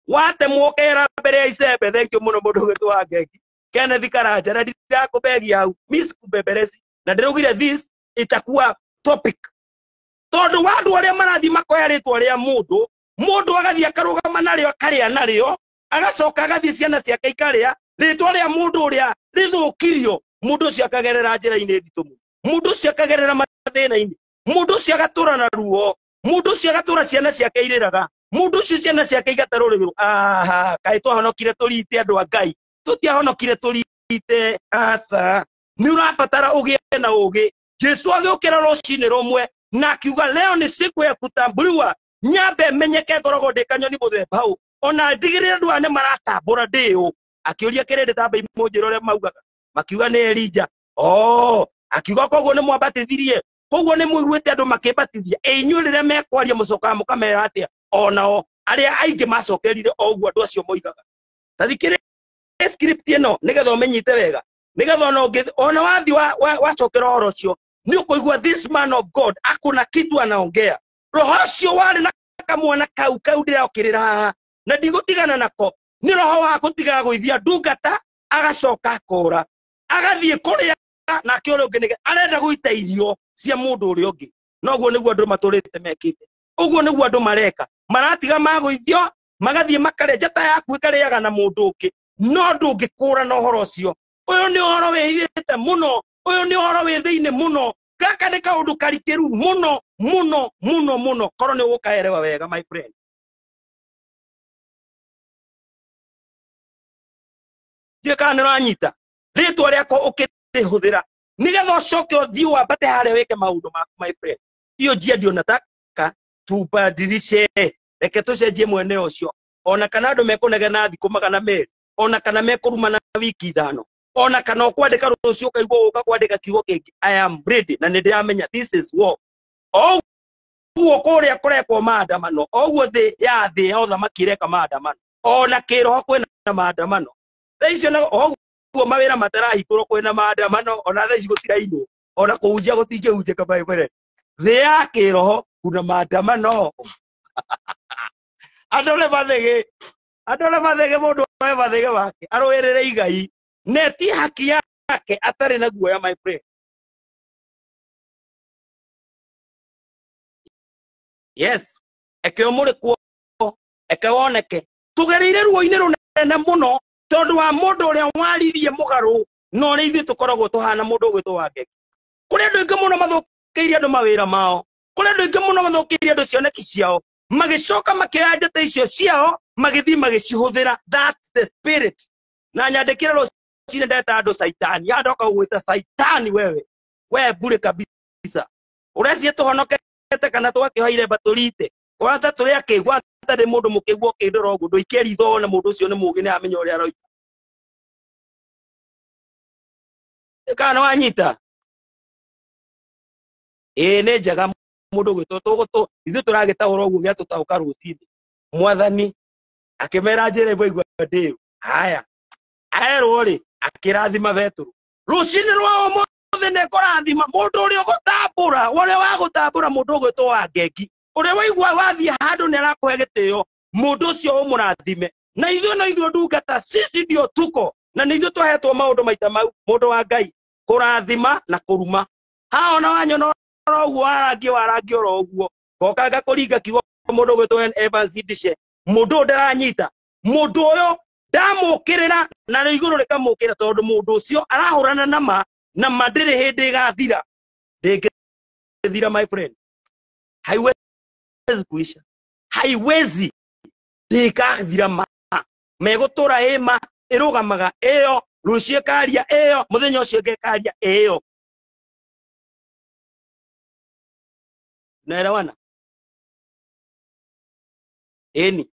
wate mwokera mbere ya icembe. Thank you muno mundu gwitwa Ngeki Kenneth Karanja, na ndirakubegia hau miss kubeberesi, na ndirugire this itakuwa topic tondu wandu aria marathi makoya ritwa ria mundu agathi akarugama nario akaria nario agacoka agathi ciana ciake ikaria ritwa ria mundu uria rithukirio. Mundu ucio akagerera njira-ini nditu, mundu ucio akagerera mathina-ini, mundu ucio agatura na ruo, mundu ucio agatura ciana ciake iriraga, mundu ucio ciana ciake igatarurigirwo. Kai twahonokire turite andu a Ngai, tutiahonokire turite aca. Ni urabatara ugie na ugi. Jesu agiukira rucini rumwe na akiuga leo ni siku ya kutambuliwa, nyambe menyeke ngorogo ndikanyoni muthemba hau, ona ndigirire andu ane maratambura ndiu. Akiuria kirindi tambe imunjira uria maugaga, makiuga ni Elija. Akiuga koguo ni mwabatithirie, koguo ni muiguite andu makibatithia. Inyuĩ rĩrĩa mekwaria mucokaga mukamera atia onao aria aingi macokerire oguo andu acio moigaga. Tathikire script ino nigetha umenyite wega, nigetha ona wathi wacokera horo cio ni ukuigua this man of God akuna kitu anaongea. Roho ucio wari na kamwana kau ndirokirira haha na ndigũtigana nako. Ni roho wa gũtiga gũithia ndungata agacoka akora agathie kuria na kĩore ũngĩ arenda gũita irio cia mũndũ ũrĩa ũngĩ. Noguo nĩguo andũ matũrĩte mekĩte, ũguo nĩguo andũ mareka, maratiga magũithio magathie makaria njata yaku ĩkarĩaga na mũndũ ũngĩ. No ndũngĩkũra na ũhoro ũcio. Ũyũ nĩ ũhoro wĩhithĩte mũno, ũyũ nĩ ũhoro wĩ thĩinĩ mũno. Gaka nĩ kaũndũ karikĩru mũno mũno mũno mũno, korwo nĩ ũgũkaerewa wega my friend. Ndiũĩ nĩ ũranyita rĩtwa rĩakwa ũkĩrĩhũthĩra nigetha ũcoke ũthiĩ wambate harĩa wĩke maũndũ maku my friend. Hiyo njia ndio nataka tubadilishe. Reke tũcenjie mwene ũcio. Ona kana andũ mekũnegena thikũ 200, ona kana mekũrumana wiki 5, ona kana ũkwandĩka rũciũ ũkaigua ũka kwandĩka kiugo kĩngĩ. I am ready na nĩndĩramenya this is war. Oguo kũrĩa kũrekwo maandamano, oguo thĩ ya ũthamaki ĩreka maandamano, ona kĩroho kwĩna maandamano. Thaa icio oguo mawĩra matarahingũrwo kwĩna maandamano, ona thaa ici gũtirainwo, ona kũhunjia gũtingĩhunjĩka my friend. Thĩ ya kĩroho kuna maandamano. Andũ nĩ mathege mũndũ we mathege wake arũĩrĩre igai neti haki yake atarĩ na guoya my friend. Yes, eke ũmũrĩ kuo, eke woneke. Tũgereire ruo-inĩ rũnene mũno tondu wa mũndũ ũrĩa waririe mũgarũ, no nĩ ithuĩ tũkoragwo tũhana mũndũ ũgwĩtwo Ngeki. Kũrĩ andũ aingĩ mũno mathũkĩirie andũ mawĩra mao, kũrĩ andũ aingĩ mũno mathũkĩirie andũ cioneki ciao, magĩcoka makĩoya njata icio ciao magĩthiĩ magĩcihũthĩra. That's the spirit. Na nyandĩkĩre rũcinĩ ndeta andũ caitani, yandoka gũgwĩta caitani we bure kabisa. Ũrecirie tũhonokete kana tũgakĩoha iremba tũrite, ona tũrĩ akĩigua atarĩ mũndũ mũkĩigua ũkĩndora ũguo ndũikĩritho ona mũndũ ũcio nĩ mũũgĩ nĩ amenya ũrĩa aroiga. Kana wanyita nĩ njega mũndũ gwĩtwo ithuĩ tũragĩtaũra ũguo gĩatũtaũka rũcinĩ. Mwathani akĩmera njĩra igua ndĩũ. Haya aerwo rĩ akĩrathima Petero rũcinĩ rwa ũmũthĩ nĩ kũrathima mũndũ ũrĩa ũgũtambũra, ũrĩa wagũtambũra mũndũ ũgwĩtwo Ngeki, ũrĩa waigua wathiĩ handũ nĩ arakũhe gĩtĩo, mũndũ ũcio ũmũrathime. Na ithuĩ ndungata sisi ndio tuko na nĩ ithuĩ tũhetwo maũndũ maita mau. Mũndũ wa Ngai kũrathima na kũruma. Ona wanyona ũguo warangi oro ũguo ngoka ngakũringa kiugo mũndũ ũgwĩtwo Evans Ndishe. Mũndũ ndaranyita, mũndũ ũyũ ndamũkĩrĩra na igũrũ rĩkamũkĩra tondũ mũndũ ũcio arahũrana na ndĩrĩ hĩndĩ ĩgathira. Ndĩngĩthira my friend, haiwezi kuisha, haiwezi ndĩkathira. Megũtũra ĩma ĩrũgamaga ĩyo, rũciũ ĩkaria ĩyo, mũthenya ũcio ũngĩ ĩkaria ĩyo. Naelewana? Eni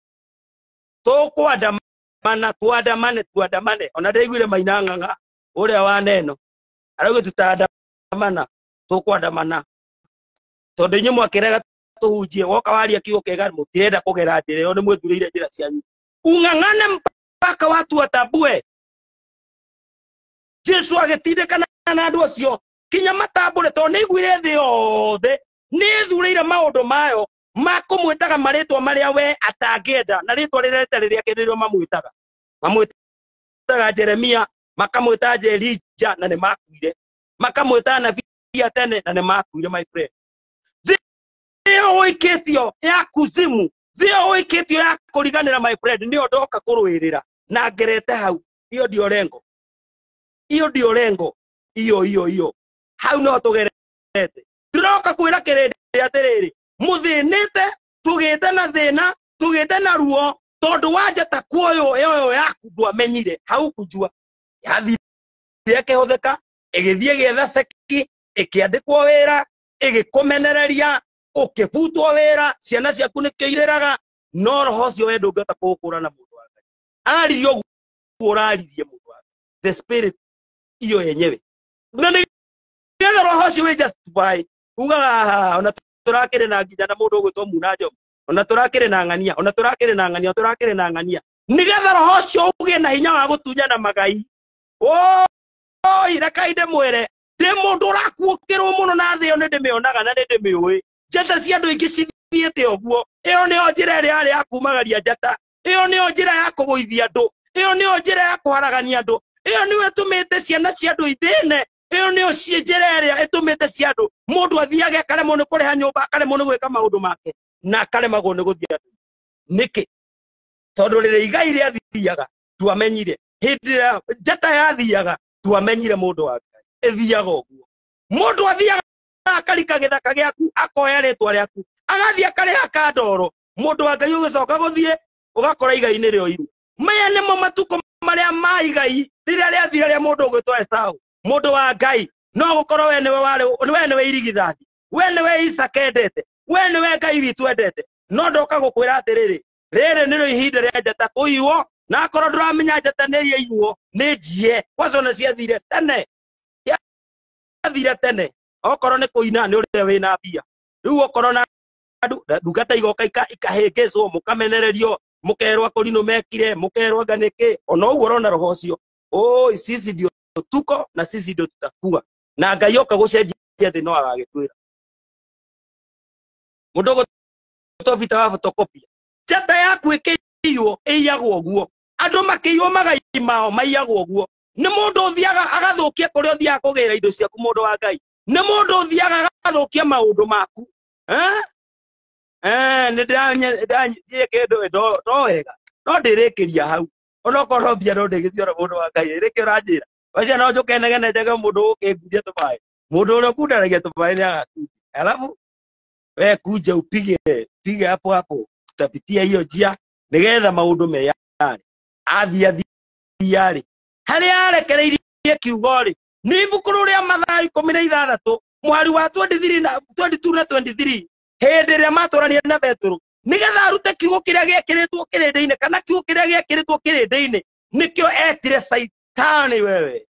tũkwandamana tuandamane. Ona ndaiguire Maina Ng'ang'a ũrĩa wa Neno arauga tũtandamana, tũkwandamana tondũ inyuĩ mwakĩrega tũhunjie. Woka waria kiugo kĩega mũtirenda kũgera njĩra ĩyo, nĩ mwĩthurĩire njĩra cianyu. Ung'ang'ane mpaka watu watambue. Jesu agĩtindĩkana na andũ acio kinya matambũre tondũ nĩ aiguire thĩ yothe nĩ ĩthurĩire maũndũ mayo makumwitaga maritwa maria we atangenda na ritwa rirete riria kiririo mamwitaga Jeremia makamwita Elija na ne makuire makamwita nabii tene na ne makuire my friend thio oiketio ya kuzimu thio oiketio ya kuriganira my friend ndio ndoka kuruirira na ngerete hau iyo ndio rengo iyo hau no tugerete ndiroka kwira kirindi atiriri muthinite tugite na thina tugite na ruo tondu wanja ta kuoyo yoyo yaku ndwamenyire hau kujua yathire kihuthika igithie gietha seki ikiandikwo wira igikumenereria ukibutwo wira ciana ciaku nikiiriraga no roho cio we ndungata kugukura na mundu wa Ngai aririe uguo uraririe mundu wa Ngai the spirit iyo yenyewe na nigetha roho cio we justify ugaga ona turakire na nginya na mundu ugwitwo Munajo ona turakire na ng'ania ona turakire na ng'ania turakire na ng'ania nigetha roho cio ugie na hinya wa gutunyana magai ireka inde mwere ndi mundu urakuukirwo muno na thio ni ndimionaga na ni ndimiui njata cia andu ingi cithiete uguo iyo ni njira iria ari ya kumagaria njata iyo ni njira ya kuguithia andu iyo ni njira ya kuharagania andu iyo niwe tumite ciana cia andu ithine iyo ni njira iria itumite cia andu mundu athiage akaremwo ni kuriha nyumba akaremwo ni gwika maundu make na akaremagwo ni guthia andu niki tondu riri igai ria thiaga tuamenyire hindi njata yathiaga tuamenyire mundu wa Ngai ithiaga uguo mundu athiaga akarika githaka giaku akoya ritwa riaku agathia kariha kandoro mundu wa Ngai ugicoka guthie ugakora igai-ini rio iru maya nimo matuko maria ma igai riria riathira ria mundu ugwitwo Esau mundu wa Ngai no gukorwo we niwe irigithathi we niwe Isaka endete we niwe Ngai witu endete no ndoka gukwira atiriri riri nirio ihinda ria njata kuiwo na akorwo nduramenya njata niria iwo ni njie kwacona ciathire tene okorwo ni kuina ni uria wina mbia riu okorwo na ndungata igoka ikahingicwo mukamenererio mukerwa kurino mekire mukerwa nganiki ona uguo urona roho ucio sisi ndio tuko na sisi ndio tutakuwa na Ngai oka gucenjia thi no agagitwira mundu gutobita wa photocopy njata yaku ikiiywo iyagwo guo andu makiiywo magai mao maiyagwo guo ni mundu uthiaga agathukia kuria uthiaga kugira indo ciaku mundu wa Ngai ni mundu uthiaga agathukia maundu maku ni ndanye kindu ndo wega no ndirikiria hau ona korwo mbia no ndigiciora mundu wa Ngai riki uranjira wacia no njuke negene njage mundu ukinguria tubai mundu uria kundaragia tubai ni agaku alafu we kuja upige hapo tutapitia hiyo njia nigetha maundu meyari athiari haria arekereirie kiugori ni ibukuru ria Mathayo 16 mwari wa 22 na 23 hindi ria maturania na Petro nigetha arute kiugo kiria gikiritwo kirindi-ini kana kiugo kiria gikiritwo kirindi-ini nikio etire Saitani wewe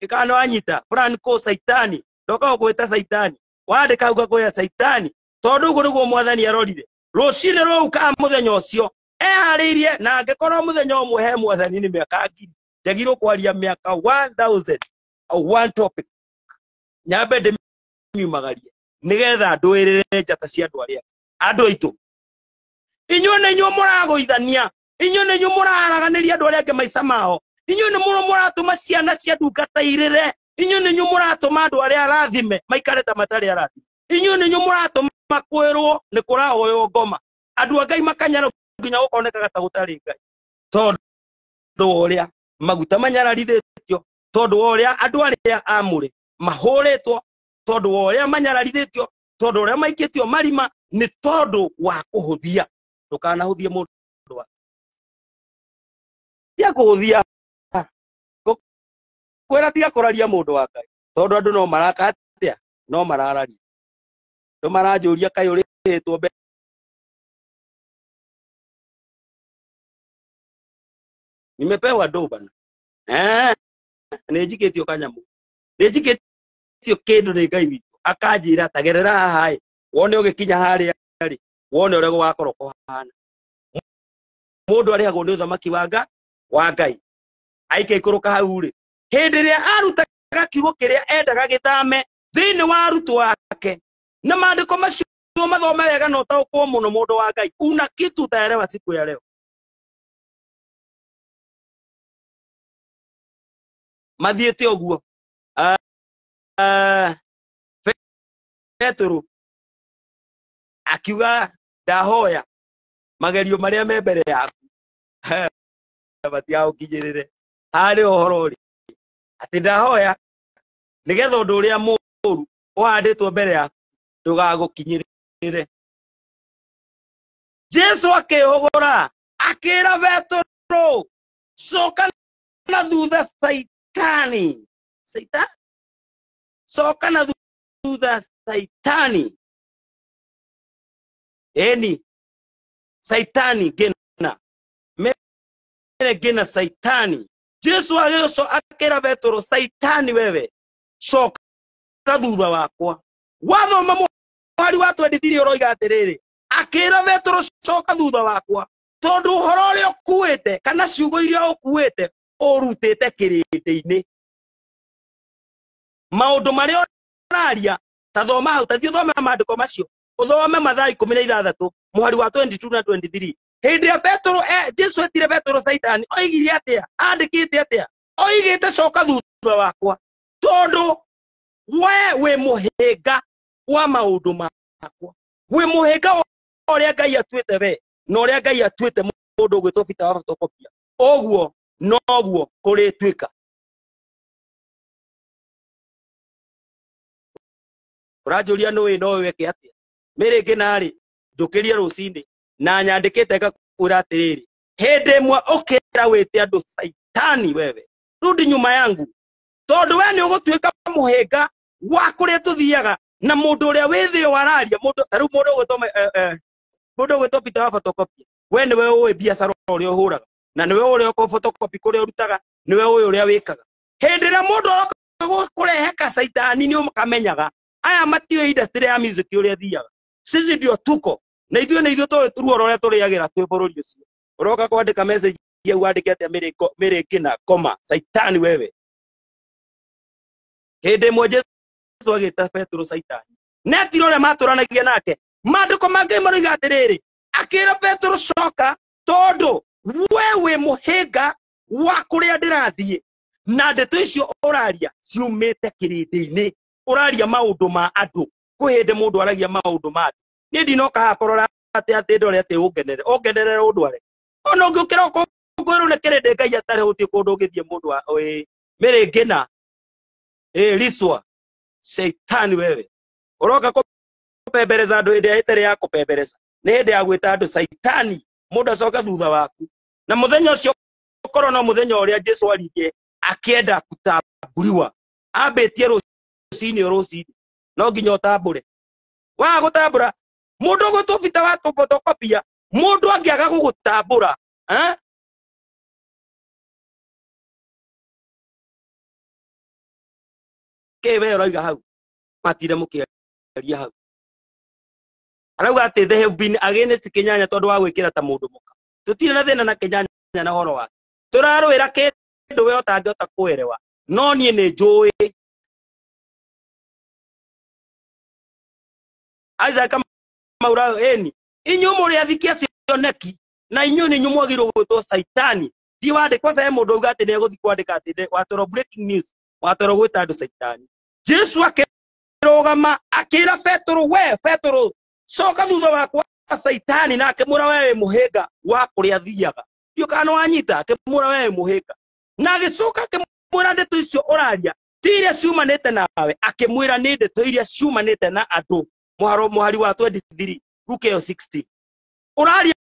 ikano anyita plan ko Saitani ndoka gwita Saitani wandika ugakwira Saitani tondu uguo niguo mwathani arorire rucine ruka muthenya ucio ehariirie na angikorwo muthenya umwe he mwathani ni miaka ngiri njagirwo kwaria miaka 1000 one topic nyambe ndimiumagarie nigetha ndwirire njata cia andu aria andu aitu inyuo ni inyuo muragoithania inyuo ni inyuo muraraganiria andu aria angi maica mao inyuo ni muratuma ciana cia ndungata irire inyuo ni inyuo muratuma andu aria arathime maikare ta matari arathime inyuo ni inyuo muratuma kwirwo ni kurahoyo ngoma andu a Ngai makanyara nginya gukonekaga ta gutari Ngai tondu uria maguta manyararithitio tondu uria andu aria amuri mahuritwo tondu uria manyararithitio tondu uria maikitio marima ni tondu wa kuhuthia ndukanahuthie mundu wa tia kuhuthia kwera tia kuraria mundu wa Ngai tondu andu no marakatia no marararia ndo maranjuria kai uritwo mbere nimepewa ndo bana nejiketio kanyamu nejiketio kindu ni Ngai witu akanjira tagerera haha wone ugikinya haria ri wone uria gwakorwo kuhana mundu ari hago ni uthamaki wa Ngai aike ikuruka hau ri hindi ria arutaga kiugo kiria endaga githame thiini wa arutu wake na maandiko macio mathome wega no taũkwo mũno mũndũ wa Ngai. Una kitu utaelewa siku ya leo. Mathiĩte ũguo. Petro akiuga ndahoya magerio marĩa me mbere yaku matiaũkinyĩrĩre. Harĩ ũhoro ũrĩ atĩ ndahoya nĩgetha ũndũ ũrĩa mũũru ũhandĩtwo mbere yaku ndũgagũkinyĩrĩre. Jesu akĩhũgũra akĩra Petro, coka na thutha Saitani. Saitani? Coka na thutha Saitani. Eni Saitani gena mere gena Saitani. Jesu akĩra Petro, Saitani wewe, coka thutha wakwa. Wathoma mũhari wa 23 ũroiga atĩrĩrĩ, akĩra Petro coka thutha wakwa, tondũ ũhoro ũrĩa ũkuĩte kana ciugo iria ũkuĩte ũrutĩte kĩrĩndĩ-inĩ. Maũndũ marĩa ũraria ta thoma hau, ta thiĩ thome maandĩko macio, ũthome Mathayo 16 mũhari wa 22 na 23. Hĩndĩ ya Petro Jesu etire Petro Saitani, oigire atĩa? Andĩkĩte atĩa? Oigĩte coka thutha wakwa, tondũ we wĩ mũhĩnga wa maũndũ makwa. Wĩ mũhĩnga wa ũrĩa Ngai atuĩte we na ũrĩa Ngai atuĩte mũndũ ũgwĩtwo Peter wa photocopia. Ũguo noguo kũrĩtuĩka. Ũranjũria nũĩ no weke atĩa? Mĩrĩ ngĩnarĩ njũkĩrie rũcinĩ na nyandĩkĩte ngakwĩra atĩrĩrĩ, hĩndĩ ĩmwe ũkĩra wĩte andũ Saitani wewe, rudi nyuma yangu, tondũ we nĩ ũgũtuĩka mũhĩnga wa kũrĩa tũthiaga na mũndũ ũrĩa wĩ thĩ wararia. Rĩu mũndũ ũgwĩtwo Peter wa photocopia, we nĩwe ũĩ biacara ũrĩa ũhũraga, na nĩwe ũrĩa ũko photocopy kũrĩa ũrutaga, nĩwe ũĩ ũrĩa wĩkaga. Hĩndĩ ĩrĩa mũndũ aroka kũrehe ka Saitani nĩ ũkamenyaga aya matiũ industry ya music ũrĩa thiaga. Sisi ndio tuko na ithuĩ tũĩ turuo ũrĩa tũrĩagĩra twĩ bũrũri ũcio. Ũroka kwandĩka message ya wandĩke atĩa mĩrĩ ngĩna koma Saitani wewe. Hĩndĩ ĩmwe Jesu agĩta Petro Saitani, netiro ũrĩa matũranagia nake. Maandĩko mangĩ maroiga atĩrĩrĩ, akĩra Petro coka, tondũ we wĩ mũhĩnga wa kũrĩa ndĩrathiĩ na ndeto icio ũraria ciumĩte kĩrĩndĩ-inĩ. Ũraria maũndũ ma andũ, kwĩ hĩndĩ mũndũ aragia maũndũ ma andũ. Niĩ ndinoka hakorora atĩ ndore atĩ ũngenerere ũndũ are. Ona ũngĩũkĩra ũkũngũĩrwo nĩ kĩrĩndĩ Ngai atarĩ gũtirĩ kũndũ ũngĩthiĩ mũndũ wa mĩrĩ ngĩna liswa Saitani wewe. Ũroka kũpembereza andũ hĩndĩ ya ĩtarĩ ya kũpembereza, nĩ hĩndĩ ya gwĩta andũ Saitani. Mũndũ acoka thutha waku, na mũthenya ũcio ũkorwo no mũthenya ũrĩa Jesu aringe akĩenda gũtambũriwa. Ambĩtie rũcinĩ no nginya ũtambũre. Wa gũtambũra mũndũ ũgwĩtwo Peter wa photocopia, mũndũ angĩaga gũgũtambũra kĩwe ũroiga hau matire mũkĩaria hau. Arauga atĩ they have been against Kĩnyanya tondũ wa gwĩkĩra ta mũndũ mũka. Tũtirĩ na thĩna na Kĩnyanya na horo wake, tũrarũĩra kĩndũ we ũtangĩhota kũerewa, no niĩ nĩ njũĩ. Isaac Maura eni inyuĩ mũrĩ athikia cioneki na inyuĩ nĩ inyuĩ mwagĩrĩirwo gwĩtwo Saitani. Thiĩ wandĩkwo cahe mũndũ auga atĩ nĩ egũthiĩ kwandĩka atĩ watoro breaking news, watoro gwĩta andũ Saitani. Jesu akĩrũgama akĩra Petro, we Petro coka thutha wakwa Saitani, na akĩmwĩra we mũhĩnga wa kũrĩa thiaga. Ndiũkana wanyita, akĩmwĩra we mũhĩnga, na agĩcoka akĩmwĩra ndeto icio ũraria ti iria ciumanĩte nawe, akĩmwĩra nĩ ndeto iria ciumanĩte na andũ. Mũhari wa 23 Luke 16 ũraria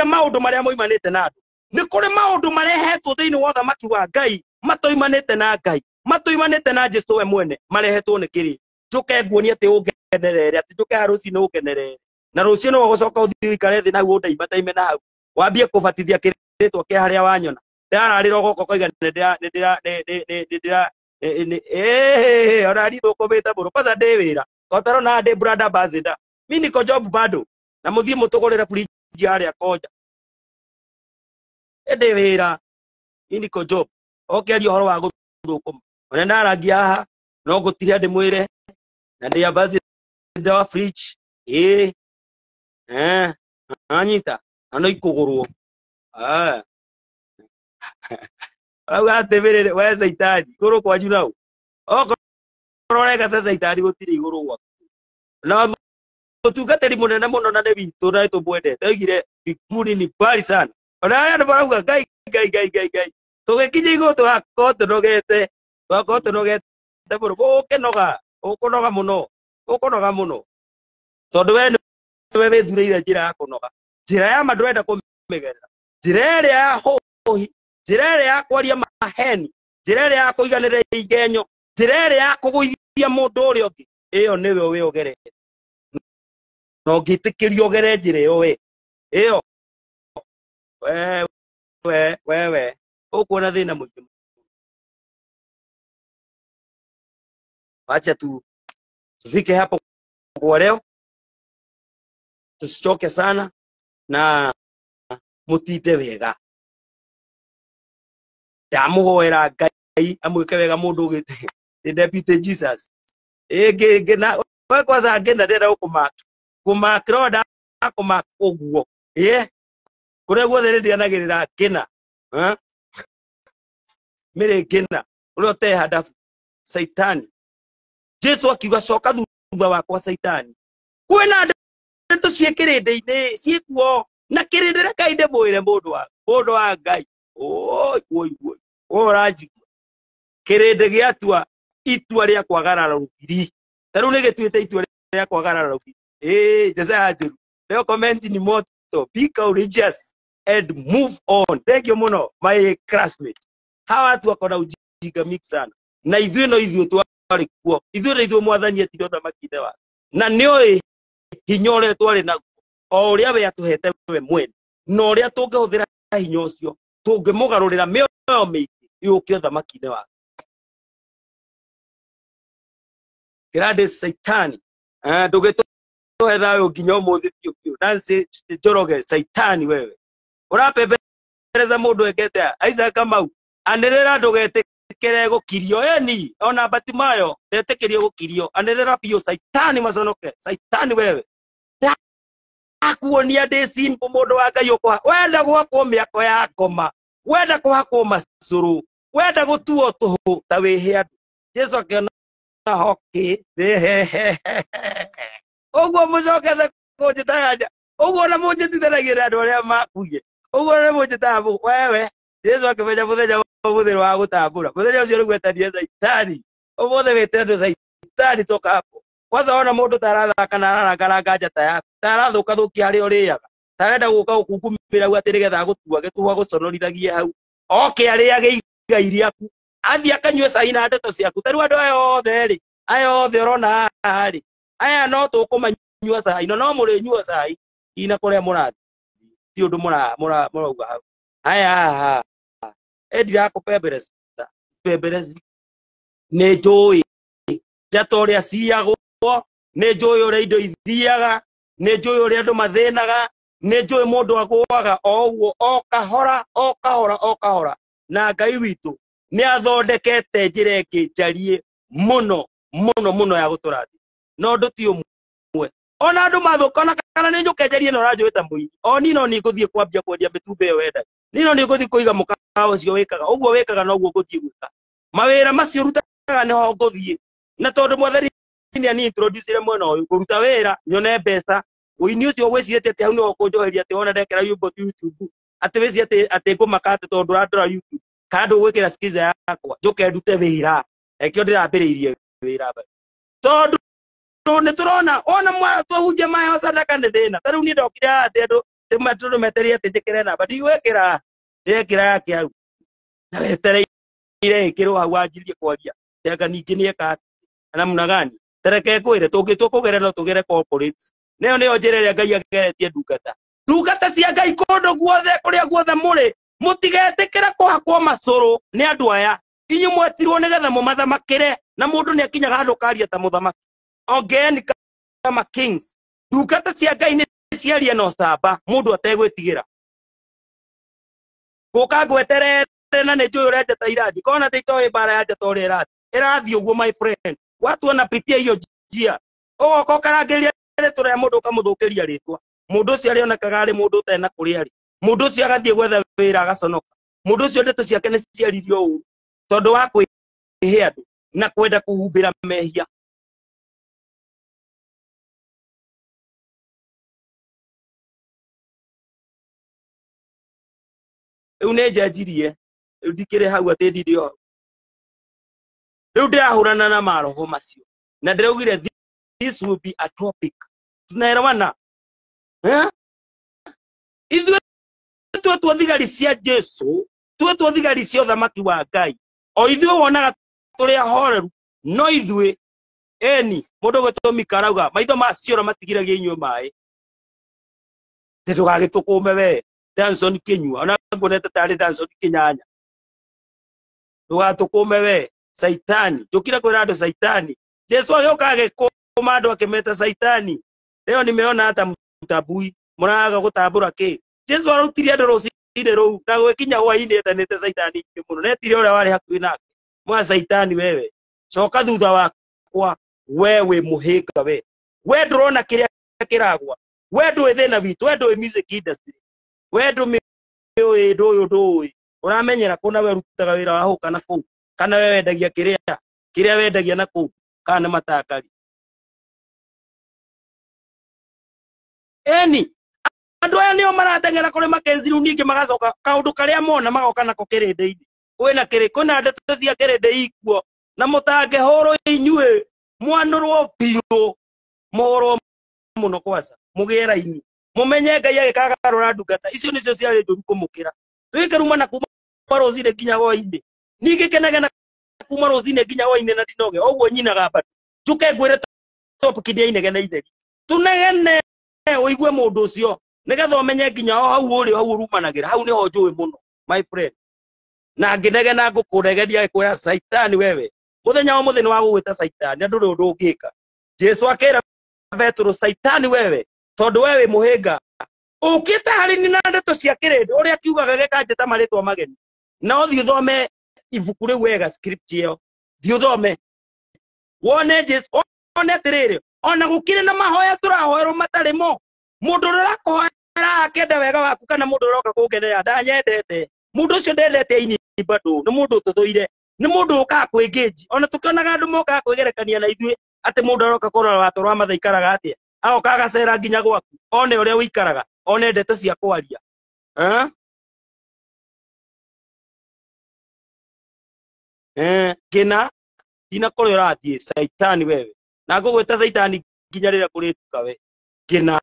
maũndũ marĩa moimanĩte na andũ. Nĩ kũrĩ maũndũ marehetwo thĩinĩ wa ũthamaki wa Ngai matoimanĩte na Ngai, matoimanĩte na Jesu we mwene, marehetwo nĩ kĩrĩ. Njũke nguonie atĩ ũngenerere, atĩ njũke rũcinĩ ũngenerere, na rũciũ no ũgũcoka ũthiĩ wĩikare thĩ na hau ũndaime na hau wambie kũbatithia kĩrĩtwo kĩa harĩa wanyona. Ndararĩra ũgoka koiga orari thũkũmĩte mũno, kwanza ndĩ wĩra kotaro na ndĩ brother bazida, mimi niko job bado, na mũthiĩ mũtũgũrĩre fridge harĩa koja. Ndĩ wĩra, mimi niko job. Okĩaria ũhoro wa gũthũkũma, ona ndarangia haha no ngũtiria ndĩmwĩre na ndĩ bazida wa fridge eh anyita ano ikugurwo au ateberere we Saitani iguru kwa junau okororega ta Saitani gutire iguru gwa na mutungatiri munene muno na nebitu na tumwendete oigire bikuri ni bari sana ona aya barauga gai tugikinya iguru twakotonogete buru ukunoga muno tondu we withureire njira ya kunoga njira ya mandurenda kumigerera njira ĩrĩa ya hohi njira ĩrĩa ya kwaria maheni njira ĩrĩa ya kuiganĩrĩra igenyo njira ĩrĩa ya kũgũithia mũndũ ũrĩa ũngĩ ĩyo nĩwe wĩogerete no ngĩtĩkĩrio ogere njira ĩyo we ĩyo we ũkuona thĩna mũingĩ. Wacha tufike hapo kwa leo, tusichoke sana na mutite wega ndamuhoera Ngai amwike wega mundu ugite Deputy Jesus ngena we kwanza ngena ndenda kumakroda kumakuguo kuria guothe ndianagirira ngena mire ngena uria utehanda Saitani. Jesu akiuga coka thutha wakwa Saitani kwina ndeto ciikirinde-ini ciikuo na kirindire kainde mwire mundu wa Ngai oi oranjigua kirinde giatua itua ria kwagarara rugiri taru ni gituite itua ria kwagarara rugiri Jezaya Njiru leo comment ni moto be courageous and move on. Thank you muno my classmate hawa watu wako na ujinga mix sana na ithuĩ twari kuo ithuĩ mwathani etire ũthamaki-inĩ wake na nĩoĩ hinya ũrĩa twarĩ naguo o ũrĩa we atũhete we mwene na ũrĩa tũngĩhũthĩra hinya ũcio tũngĩmũgarũrĩra mĩoyo mĩingĩ yũke ũthamaki-inĩ wake. Kĩrande Saitani ndũgĩtũhe thayũ nginya ũmũthĩ biũ Nancy Njoroge Saitani wewe ũrapembereza mũndũ ekete Isaac Kamau anĩrĩra ndũgetĩkĩre gũkirio eni ona Batimayo ndetĩkĩrio gũkirio anĩrĩra biũ Saitani maconoke Saitani wewe akuonia ndĩ simple mũndũ wa Ngai ũkwa wenda gwakwo mĩako ya ngoma wenda kũhakwo macũrũ wenda gũtuo tũhũ ta wĩhe andũ Jesu akĩona hoki ũguo mũcokete kũnjĩtaga ũguo na mũnjĩtithanagĩra andũ arĩa makuire ũguo nĩ mũnjĩtaga wewe. Jesu akĩmenya mũthenya mũthĩrĩ wa gũtambũra mũthenya ũcio nĩguo etania Saitani ũmũthĩ wĩte andũ Saitani toka hapo kwanza ona mũndũ tarathaka na ararangaranga njata yaku tarathũkia harĩa ũrĩaga tarenda gũka gũkungumĩra atĩ nĩgetha gũtua gĩtuha gũconorithagie hau oke arĩage igai rĩaku athiĩ akanyue cai na ndeto ciaku tarĩu andũ aya othe ũrona haha rĩ aya no tũkũmanyua cai no mũrĩnyua cai ina kũrĩa mũrathiĩ ti ũndũ mũrauga hau aya ndirakũpembereza nĩ njũĩ njata ũrĩa ciagwo nĩ njũĩ ũrĩa indo ithiaga nĩ njũĩ ũrĩa andũ mathĩnaga nĩ njũĩ mũndũ agũaga o ũguo o kahora na Ngai witũ nĩ athondekete njĩra ĩngĩ njarie mũno ya gũtũrathia no ũndũ ti ũmwe ona andũ mathũkana kana nĩ njũke njarie no ranjũĩ ta mũini o ni no nĩ ngũthiĩ kwambia kwendia mĩtumba ĩyo wenda ni no nĩ ngũthiĩ kũiga mũkawa ũcio wĩkaga ũguo wĩkaga noguo ngũthiĩ gwĩka mawĩra macio rutaga nĩho ngũthiĩ na tondũ mwathani nĩ ani introduce mwena ũyũ kũruta wĩra nyone mbeca ũini ũcio gwĩciria atĩ hau nĩho kũnjoheria atĩ wona ndekĩra YouTube atĩ wĩciria atĩ ngũmaka atĩ tondũ ũrandora YouTube kana ndũgwĩkĩra skiza yakwa njũke ndute wĩra ekĩo ndĩrambĩrĩirie wĩra tondũ nĩ tũrona ona twahunjia maheho sadaka nĩ thĩna tarĩu niĩ ndokire atĩ andũ metereire atĩ njĩkĩre namba ndigwĩkĩra ndĩrekĩra yake hau na wetereire ĩkĩrwo hau wanjirie kwaria tenga ningĩ nĩeka namna gani tereke kwĩre tũngĩtua kũgera no tũgere corporate nĩyo njĩra ĩrĩa Ngai ageretie ndungata cia Ngai kũndũ guothe kũrĩa guothe mũrĩ mũtigetĩkĩre kũhakwo macũrũ nĩ andũ aya inyuĩ mwetirwo nĩgetha mũmathamakĩre na mũndũ nĩ akinyaga handũ karia ta mũthamaki ongeeni kama kings ndungata cia Ngai nĩ ciaria no camba mũndũ ategwĩtigĩra gũka ngweterere na nĩ njũĩ ũrĩa njata irathi kona itoĩ bara ya njata ũrĩa ĩrathiĩ ũguo my friend watu wanapitia hiyo njia ũgoka ũkarangĩrĩria tũrĩa mũndũ ũkamũthũkĩria rĩtwa mũndũ ũcio arĩonekaga arĩ mũndũ ũtena kũrĩa arĩ mũndũ ũcio agathiĩ gwetha wĩra agaconoka mũndũ ũcio ndeto ciake nĩ ciaririo ũru tondũ wa kwĩhe andũ na kwenda kũhumbĩra mehia. Rĩu nĩ njenjirie rĩu ndikĩrĩ hau atĩ ndirĩ o rĩu ndĩrahũrana na maroho macio na ndĩraugire this will be a topic. Tunaelewana? Ithuĩ tuo thigari cia Jesu tuo thigari cia ũthamaki wa Ngai o ithuĩ wonaga tũrĩ ahoreru no ithuĩ eni mũndũ gwĩtwo Mika arauga maitho maciora matigiragia inyuĩ maĩ tĩ ndũgagĩtũkũme we Danson Kĩnyua ona nguonete tarĩ Danson Kĩnyanya ndũgatũkũme we Saitani njũkire kwĩra andũ Saitani Jesu agĩũka agĩkũma andũ akĩmeta Saitani leo nimeona hata mtabui mũraga gũtambũra kĩ Jesu arutirie andũ rũcinĩ rũu na gwĩkinya hwaĩ-inĩ etanĩte Saitani mũno netire ũrĩa warĩ hakuhĩ nake mwa Saitani wewe coka thutha wakwa wewe mũhĩnga we ndũrona kĩrĩa kĩragwa we ndũĩ thĩna witũ we ndũĩ music industry we ndũĩ ũramenyera kũna we rutaga wĩra wa hũka na kũu kana we wendagia kĩrĩa wendagia na kũu kana matakari eni andũ aya nĩo marateng'era kũrĩ Makenzi rĩu ningĩ magacoka kaũndũ karĩa mona magoka nako kĩrĩndĩ-inĩ kwĩna ndeto cia kĩrĩndĩ ikuo na mũtangĩhũrwo inyuĩ mwanũrwo biũ mũhũrwo mũno kwanza mũgĩe raini mũmenye Ngai agĩkagarũra ndungata icio nĩcio ciarĩ njũru kũmũkĩra twĩkĩruma na kuma rũcinĩ nginya hwaĩ-inĩ ningĩ kenagena kuma rũcinĩ nginya hwaĩ-inĩ na ndinoge ũguo nyinaga mbandũ njuke ngwĩre topic iria inegene itheri tunegene ũigue mũndũ ũcio nĩgetha ũmenye nginya o hau ũrĩ hau ũrumanagĩra hau nĩho njũĩ mũno my friend na ngĩnegena ngũkũregeria kwĩra Saitani wewe mũthenya wa mũthenya wa gũgwĩta Saitani na ndũrĩ ũndũ ũngĩka Jesu akĩra Petro Saitani wewe tondũ wewe mũhĩnga ũkĩte harĩ ni na ndeto cia kĩrĩndĩ ũrĩa kiugaga gĩkanjĩta marĩtwa mageni na ũthiĩ ũthome ibuku rĩu wega script ĩyo thiĩ ũthome wone Jesu one atĩrĩrĩ ona gũkĩrĩ na mahoya tũrahoerwo matarĩ mo mũndũ ũrakũhoera akenda wega waku kana mũndũ ũroka kũngenera ndanyendete mũndũ ũcio ndendete ini bado nĩ mũndũ tũthũire nĩ mũndũ ũkaga kwĩngĩnji ona tũkĩonaga andũ mokaga kwĩgerekania na ithuĩ atĩ mũndũ aroka kũrora watũ rwa matha ikaraga atĩa agoka agacera nginya gwaku one ũrĩa ũikaraga one ndeto cia kwaria kĩna tina kũrĩa ũrathiĩ Saitani wewe na ngũgwĩta Saitani nginya rĩrĩa kũrĩtuka we kĩna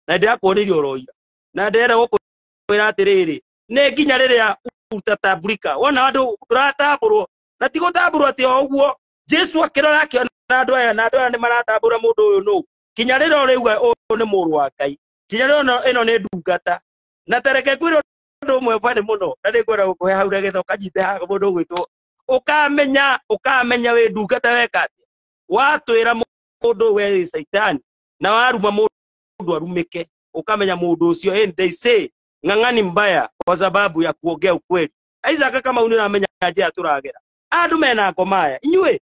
na ndĩrakuonirie ũroira na ndĩrenda gũkwĩra atĩrĩrĩ nĩ nginya rĩrĩa utatabulika wona andũ tũratambũrwo na ti gũtambũrwo atĩ o ũguo Jesu akĩrora akĩona andũ aya na andũ aya nĩ maratambũra mũndũ ũyũ nũ kinya rĩrĩa ũrĩuga ũyũ nĩ mũrũ wa Ngai kinya rĩrĩa ĩno nĩ ndungata na tareke kwĩrwo ũndũ ũmwe bani mũno na nĩngwenda gũkũhe hau nĩgetha ũkanyite haha mũndũ ũgwĩtwo ũkamenya wĩ ndungata weka atĩa watwĩra mũndũ we wĩ Saitani na waruma mũndũ arumĩke ukamenya mũndũ ũcio they say ng'ang'ani mbaya kwa sababu ya kuongea ukweli Isaac kama unamenya njia turagera andũ mena ngomaya inyuĩ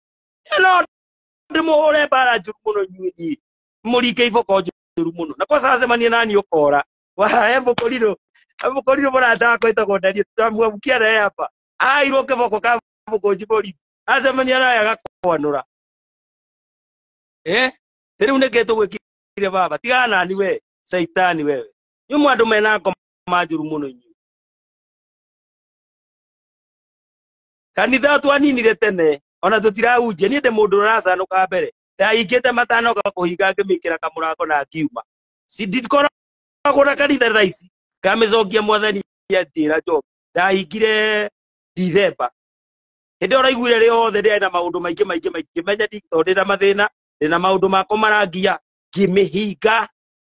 no ndĩmũhũre mbara njũru mũno inyuĩ mũringe iboko njũru mũno na kwa sasa manie nani ũkora hebu koliro mũrata kwĩtagwo ndari tũtamũkia naye hapa airwo kĩboko ka mũkũnji borithi acemania naye agakwanũra rĩu nĩkĩ tũgwĩkire baba tigana nani we Saitani wewe nyumũ andũ mena ngoma njũru mũno inyuĩ kanitha twaninire tene ona tũtirahunjia niĩ ndĩ mũndũ ũracanũka mbere ndahingĩte matanoka kũhinga ngĩmĩkĩra kamũrango na ngiuma ndikoragwo na kanitha thaa ici ngamĩcokia mwathani ndĩra njoki ndahingire Dithemba hĩndĩ ũraiguire rĩothe ndĩarĩ na maũndũ maingĩ menya tondũ ndĩna mathĩna ndĩna maũndũ makwa marangia ngĩmĩhinga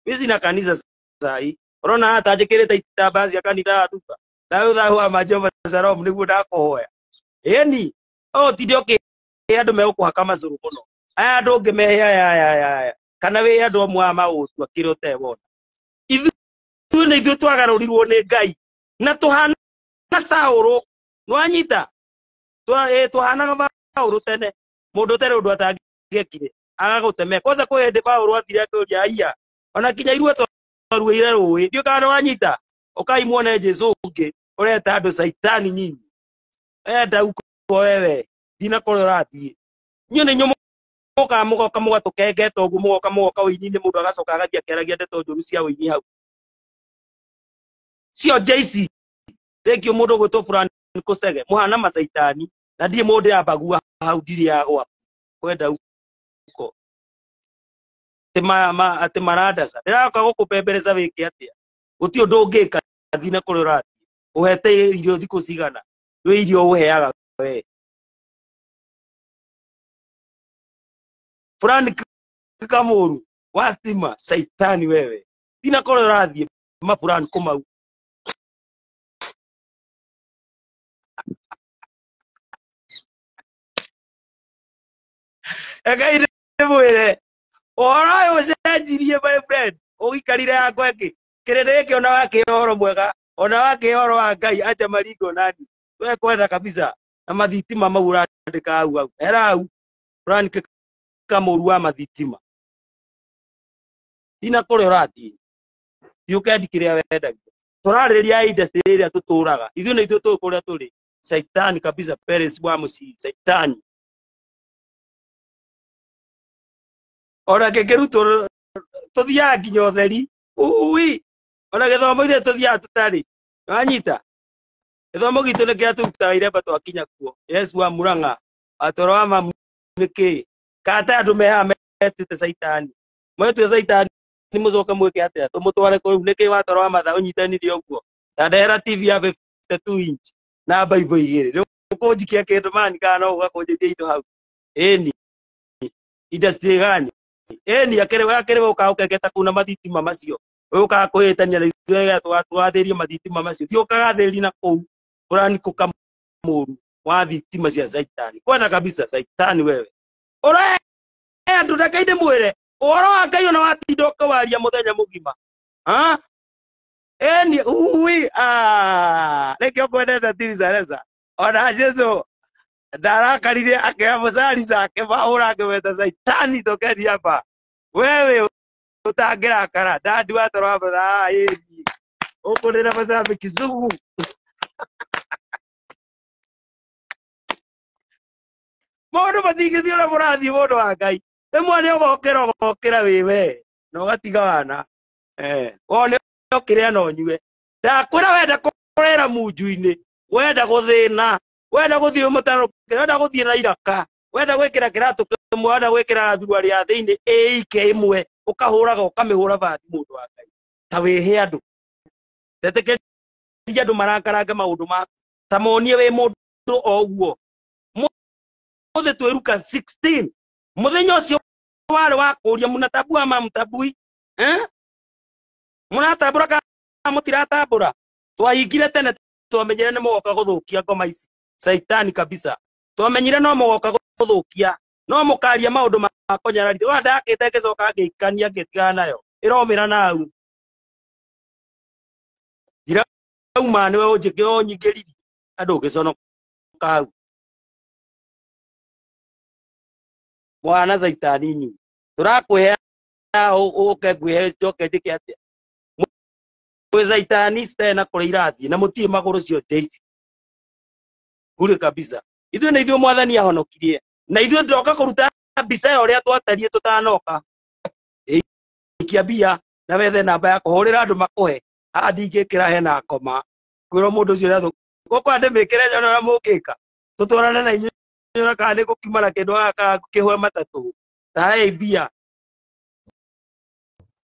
wĩci kanitha sai ũrona hata njĩkĩrĩte itambaya cia kanitha thuka thayũ wa Jehova Shalom nĩguo ndakũhoya eni tinde ũkĩhe andũ megũkũhaka macũrũ mũno aya andũ ũngĩmehe aya kana wĩ andũ amwe a maũtu akĩrĩ ũtewona ithuĩ nĩ ithuĩ twagarũrirwo nĩ Ngai na tũhana Saũlũ nĩwanyita twahanaga Saũlũ tene mũndũ ũtarĩ ũndũ atangĩekire agaguteme kwanza kwa hende Paulo athire akũria aya ona kinya irue twaruire rũĩ ndio kana wanyita ukai muone Jesu ũngĩ ureta andũ saitani nyinyi enda uko wewe dina kolorathie nyo nĩ nyumo mugoka mugatukengeta ũguo mugoka wĩini-inĩ mũndũ agacoka agathie akeragia ndeto njũru cia wĩini hau sio JC rĩngĩ mũndũ gwĩtwo fulani kusege muhana masaitani na ndiye mũndũ yambagua hau ndiri ya gwa kwenda uko ati marandasa ndĩroka gũkũpembereza wĩke atĩa gũti ũndũ ũngĩka thina kolorathie uhete irio thikũ cigana we irio uheaga we fulani kamuru wa stima saitani wewe dina kolorathie mafulani kumau egaire mwire ora ucenjirie my friend ugikarire yakwa ki kirende giki ona wakihoro mwega ona wakihoro wa Ngai acha maringo nani we kwenda kabisa na mathitima mau urandika hau era hau fulani kamuru wa mathitima dina kolorathie tiukendikire wenda turarĩrĩria industry ĩrĩa tutũraga ithuĩ nĩ ithuĩ tũĩ kũrĩa tũrĩ saitani kabisa Peres wa mũciĩ saitani ona ngĩkĩrutwo tũthiaga nginya ũtheri ui ona gĩthomo-inĩ tũthiaga tũtarĩ wanyita gĩthomo gitũ nĩ kĩratũrutaga iremba twakinya kuo Yesu wa Mũrang'a atoro wa mamu nĩkĩ kata andũ mehaga metĩte saitani mwetwe saitani ni mucoke mwĩke atĩa tũmũtware kũu nĩkĩ watoro wa matha ũnyitanire ũguo na ndehera TV ya 52 inch na Bible igĩrĩ rĩu ũkũnjikia kĩndũ mani kana ũgakũnjĩtia indo hau ĩni industry gani ĩni akĩrĩ gũka ũkengeta kũu na mathitima macio ũkaga kwĩhĩtania na ithuĩ twathĩrie mathitima macio thiũkaga na kũu fulani kũkamũru wa thitima cia saitani kwenda kabisa saitani wewe ũre andũ ndakainde mwĩre ũhoro wa Ngai ona watinda ũkawaria mũthenya mũgima eni ui rĩkĩ ũkwendete Tiriza ona Jesu ndarakarire akĩoya mũcari zake mahũra akĩmeta saitani tokeni hapa wewe ũtangĩrakara ndandi watoro wa mathaa ĩni ũkũrĩra macambĩki sugu mũndũ matingĩthiĩ ũrĩa mũrathiĩ mũndũ wa Ngai rĩmwe nĩ ũgokĩra wĩwe na ũgatiga wana wone ũkĩrĩa na ũnyue ndakwĩra wenda kũrĩra munju-inĩ wenda gũthĩna wenda gũthiĩ mũtaro wenda gũthiĩ na iraka wenda gwĩkĩra kĩratũ kĩmwe wenda gwĩkĩra thurua rĩa thĩinĩ ĩike ĩmwe ũkahũraga ũkamĩhũra bathi mũndũ wa Ngai ta wĩhe andũ ndetĩkĩria andũ marakarange maũndũ maku ta monie wĩ mũndũ o ũguo mũthĩ twĩruka 16 mũthenya ũcio warĩ wa kũria mũnatabua mamtabui mũratambũra kana mũtiratambũra twahingire tene twamenyire nĩ mũgoka gũthũkia ngoma ici saitani kabisa twamenyire no mũgoka gũthũkia no mũkaria maũndũ ma kũnyararithia wa ndakĩte ngĩcoka ngĩikania ngĩtigana nayo ĩromĩra nau ndirauma nĩwe ũnyingĩriri andũ ũgĩconoka hau mwana saitani nyu tũrakwĩhe ũke ngwĩhe njoke njĩke atĩa mwĩ saitani tena kũrĩa irathiĩ na mũtirĩ magũrũ cio JC kule kabisa ithuĩ nĩ ithuĩ mwathani ahonokirie na ithuĩ ndoka kũruta mbica ya ũrĩa twatarie tũtanoka ikia mbia na wethe namba ya kũhũrĩra andũ makũhe haha ndingĩkĩra hena koma kwĩrwo mũndũ ũcio ũrĩa gũkwa ndĩmĩkĩre nyona ũrĩa mũngĩka tũtwarane na inyuĩ kana nĩ gũkiuma na kĩndũ gaka kĩhũe matatũ tahe mbia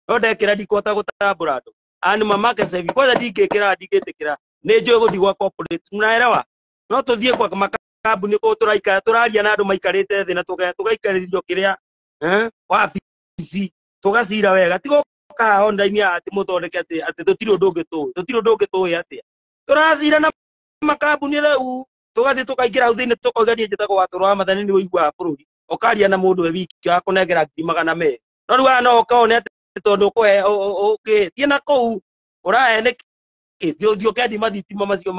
no ndekĩra ndikũhota gũtambũra andũ ani mamake sevi kwanza ndingĩtĩkĩra nĩ njũĩ gũthiĩ gwa corporate mnaelewa no tũthiĩ kwa makambuni kũu tũraikara tũraria na andũ maikarĩte thĩ na tũgaikarĩrio kĩrĩa wabici tũgacira wega tigo ka online ati mũthondeke atĩ tũtirĩ ũndũ ũngĩ tũĩ atĩa tũracira na makambuni rĩu tũgathiĩ tũkaingĩra hau thĩinĩ tũkaugania njĩtagwo watoro wa mathani nĩ ũiguaga bũrũri ũkaria na mũndũ we wiki akũnengera 200,000 no rĩu no ũkaone atĩ tondũ ũkũhe thiĩ na kũu ũrahe nĩkĩ thiĩ ũkendi mathitima macio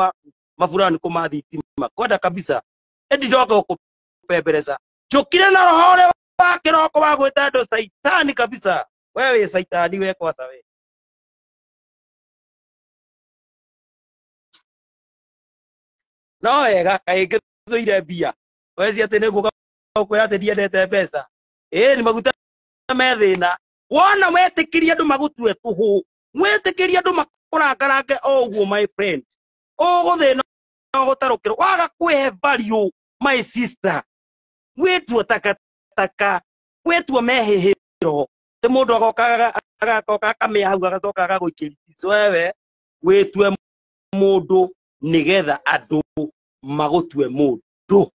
mabũrani kũmathitima kwenda kabisa edi ndoka gũkũpembereza njũkire na roho ũrĩa wa kiroko wa gwita ndo saitani kabisa. Wewe saitani we kwa sawe. No wega kaige thuire mbia. Wezi ati ni guka kwira ati ndiendete mbeca. Ni maguta methina. Wona wetikiria andu magutue tuhu. Mwetikiria andu makurangarange oguo my friend. Guthina gutarukiro waga kwihe value my sister. Wetwo takataka. Wetwo mehihiro. Ti mundu agoka akamia hau agacoka agagwikiritia. Wewe wetwe mundu nigetha andu magutue mundu.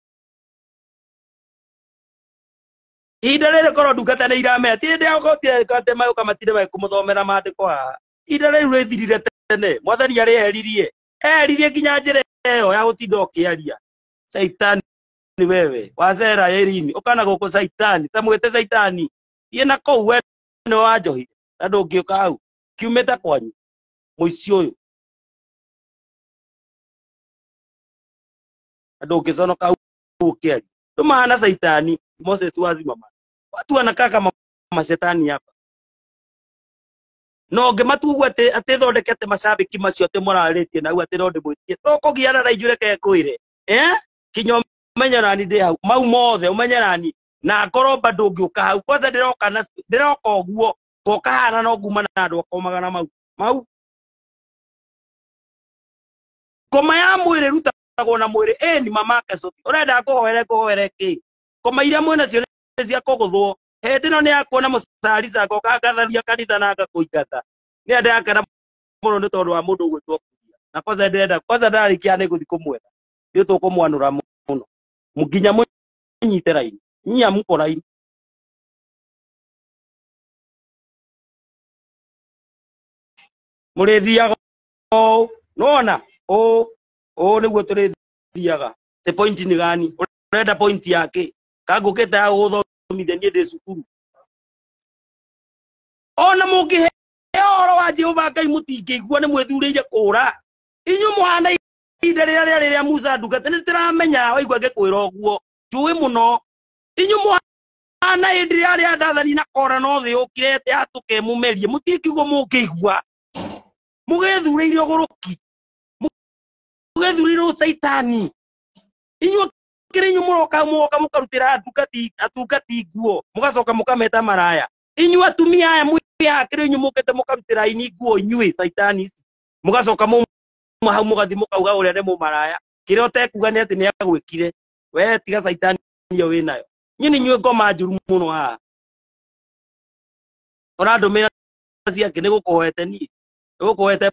Ida rĩrĩ korwo ndungata nĩ iramea ti hĩndĩ agotire kate mayo kamatire mai kumuthomera maandĩko haha. Ida rĩrĩ rĩthirire tene. Mwathani arĩ eririe nginya njĩra ĩyo ya gũtinda ũkĩaria. Saitani wewe wacera ĩrini ũkana gũkũ saitani ta mwĩte saitani na kũu we nĩ wa njohi na ndũngĩũka hau kiumĩte kwanyu mũici ũyũ na ndũngĩconoka hau ũkĩaria. Tumahana saitani Moses wazimama. Watu wanakaa kama mashetani hapa. No ngĩmatugu atĩ thondekete macambĩki macio atĩ mũrarĩtie na ati no ndĩmwĩtie to kũgiana na inyuĩ reke kwĩre kinya ũmenye nani ndĩ hau mau mothe ũmenye nani na ngorwo bado ngĩũka hau kwanza ndĩroka ũguo ngoka hana no nguma na andũ akomagana mau ngoma ya mwĩrĩ rutagwo na mwĩrĩ ni mamake Sophie ũrenda ngũhoere kĩ ngoma iria mwĩna cio nĩ cia kũgũthwo hĩndĩ ĩno nĩ yakuona mũcarica ngoka ngatharia kanitha na ngakũingata nĩ ndakena mũno nĩ tondũ wa mũndũ ũgwĩtwo na kwanza ndarĩkia nĩ gũthiĩ kũmwetha nĩ tũkũmwanũra mũno nginya mũnyite raini nyia mko raini mũrĩthiaga nona nĩguo tũrĩthiaga te point nĩ gani ũrenda point yake kangũkĩte ya gũthomithia niĩ ndĩ cukuru ona mũngĩhe ũhoro wa Jehova Ngai mũtingĩigua nĩ mwĩthurĩire kũũra inyuĩ mũhana ihinda rĩrĩa Musa ndungata nĩ tũramenya waigua ngĩkwĩra ũguo njũĩ mũno inyuĩ mũhana hĩndĩ ĩrĩa ndathani na kora no thĩ ũkirete atũkemumerie mũtikiugo mũngĩigua mũgĩthurĩire ũgũrũki mũgĩthurĩire saitani inyuĩ kĩrĩ inyuĩ mũroka mũkarutĩra atungati nguo mũgacoka mũkameta maraya inyuĩ atumia aya mũiya kĩrĩ inyuĩ mũkĩte mũkarutĩra ini nguo inyuĩ saitani ici mũgacoka hau mũgathi mũkauga ũrĩa nĩ mũmaraya kĩrĩa ũtekuga nĩ atĩ nĩ agwĩkire we tiga saitani iyo wĩnayo niĩ nĩ inyuĩ ngoma njũru mũno haha ona ndũmĩra ciake nĩ gũkũhoete niĩ nĩ gũkũhoete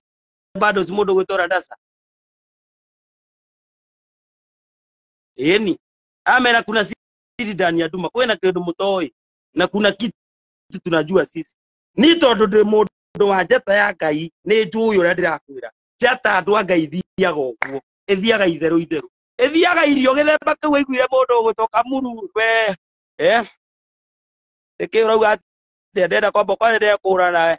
bado si mũndũ gwĩtwara ndasa amera kuna siri ndani ya nduma kwĩna kĩndũ mũtoĩ na kuna kitu tunajua sisi ni tondũ ndĩ mũndũ wa njata ya Ngai nĩ njũĩ ũrĩa ndĩrakwĩra njata andũ a Ngai thiaga ũguo ĩthiaga itherũ ĩthiaga irio gĩthemba kĩu waiguire mũndũ ũgũcoka muru we ĩkĩ ũrauga ndenda kwamba kwa ndenda kũra nawe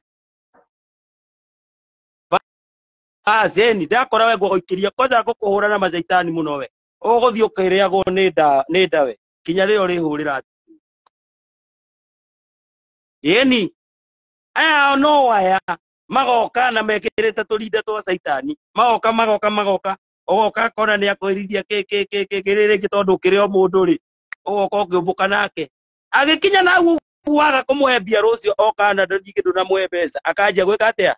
zeni ndakora we ngũgũikĩria kwanza ngũkũhũra na macaitani mũno we ũgũthiĩ ũkĩrĩagwo nĩ nda we kinya rĩrĩa ũrĩhũrĩra aya no aya magoka na mekĩrĩte tũrinda twa saitani magoka ũgoka kona nĩ akwĩrithia kĩrĩrĩngĩ tondũ ũkĩrĩ o mũndũ rĩ ũgoka ũkĩũmbũka nake agĩkinya naguo waga kũmũhe mbia rũcio oka na ndũnamuhe mbeca akanjia gwĩka atĩa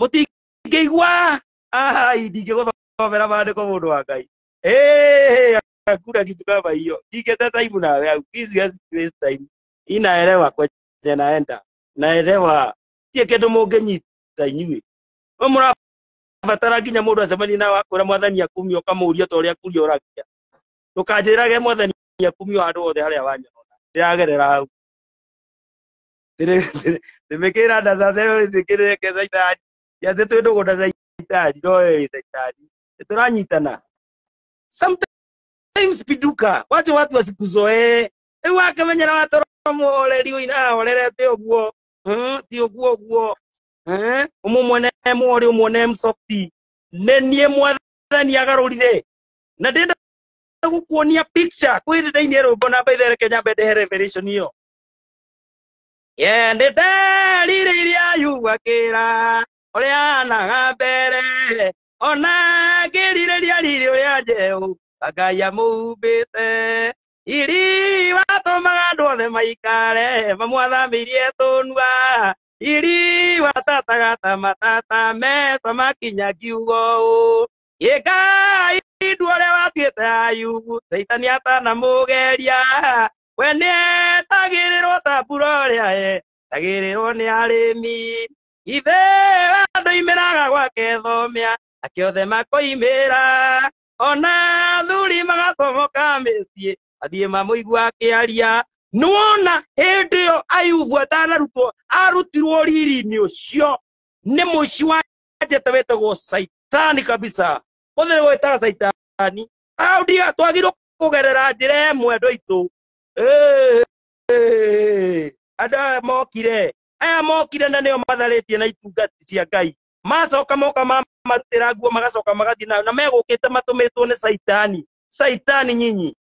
mũtingĩigua ndingĩgũthomera maandĩko mũndũ wa Ngai hakuna kitu kama hiyo ingete time nawe au please waste time inaelewa kwa naenda naelewa tie kĩndũ mũngĩnyita inyuĩ we mũrabatara nginya mũndũ acemanie na wakwĩra mwathani akumio ũkamũria ta ũrĩa kuria ũrakia ndũkanjĩrage mwathani akumio handũ hothe harĩa wanyona ndĩragerera hau ndĩmĩkĩra ndasa theyo ndĩkĩrĩke saitani yatĩ twĩ ndũgũnda saitani no we saitani tũranyitana sometimes piduka wacha watu wasikuzoee rĩu wakĩmenyera watoro mũhoreri ũinahorerete ũguo ti ũguo ũmũmwene mũhori ũmwone msofti nĩ niĩ mwathani agarũrire na ndĩenda gukuonia picture kwiri ndaini rumbo na baithere Kenya bede revelation iyo yende rire iria yugakira uria naga mbere ona ngirireria riri uria njeu Ngai amumbite iri watumaga andu othe maikare mamwathamirie tunua iri watatagata matata meta makinya kiugo Ngai ndu uria watuite ayubu Saitani atanamugeria we nĩetagĩrĩrwo ta mbura ũrĩa yetagĩrĩrwo nĩ arĩmi ithe andũ imĩraga gwake thomĩa akĩothe makoimĩra ona thuri magatomoka mĩciĩ athiĩ mamũigua akĩaria nĩwona hĩndĩ ĩyo Ayubu atanarutwo arutirwo riri-inĩ ũcio nĩ mũici wa njata wetagwo Saitani kabisa mũthĩ gwĩtaga Saitani Daudi twagĩrĩirwo kũgerera njĩra ĩmwe andũ aitũ andũ aya mokire na nĩo matharĩtie na itungati cia Ngai macoka moka mamarutĩra nguo magacoka magathiĩ nayo na megũkĩte matũmĩtwo nĩ Saitani nyinyi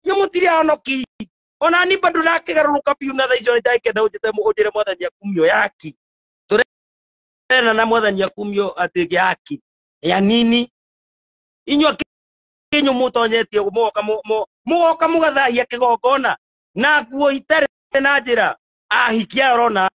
mũtirĩ ahonoki ona ni bado nakĩgarũrũka biũ na thaa icio nĩndakĩenda ũnjĩre mwathani akumio yaki tũrena na mwathani akumio atĩ yaki ya nini inyuĩ kinyu mutonyetie mugoka mugathahia kigongona na nguo itarĩ na njĩra ahikia arona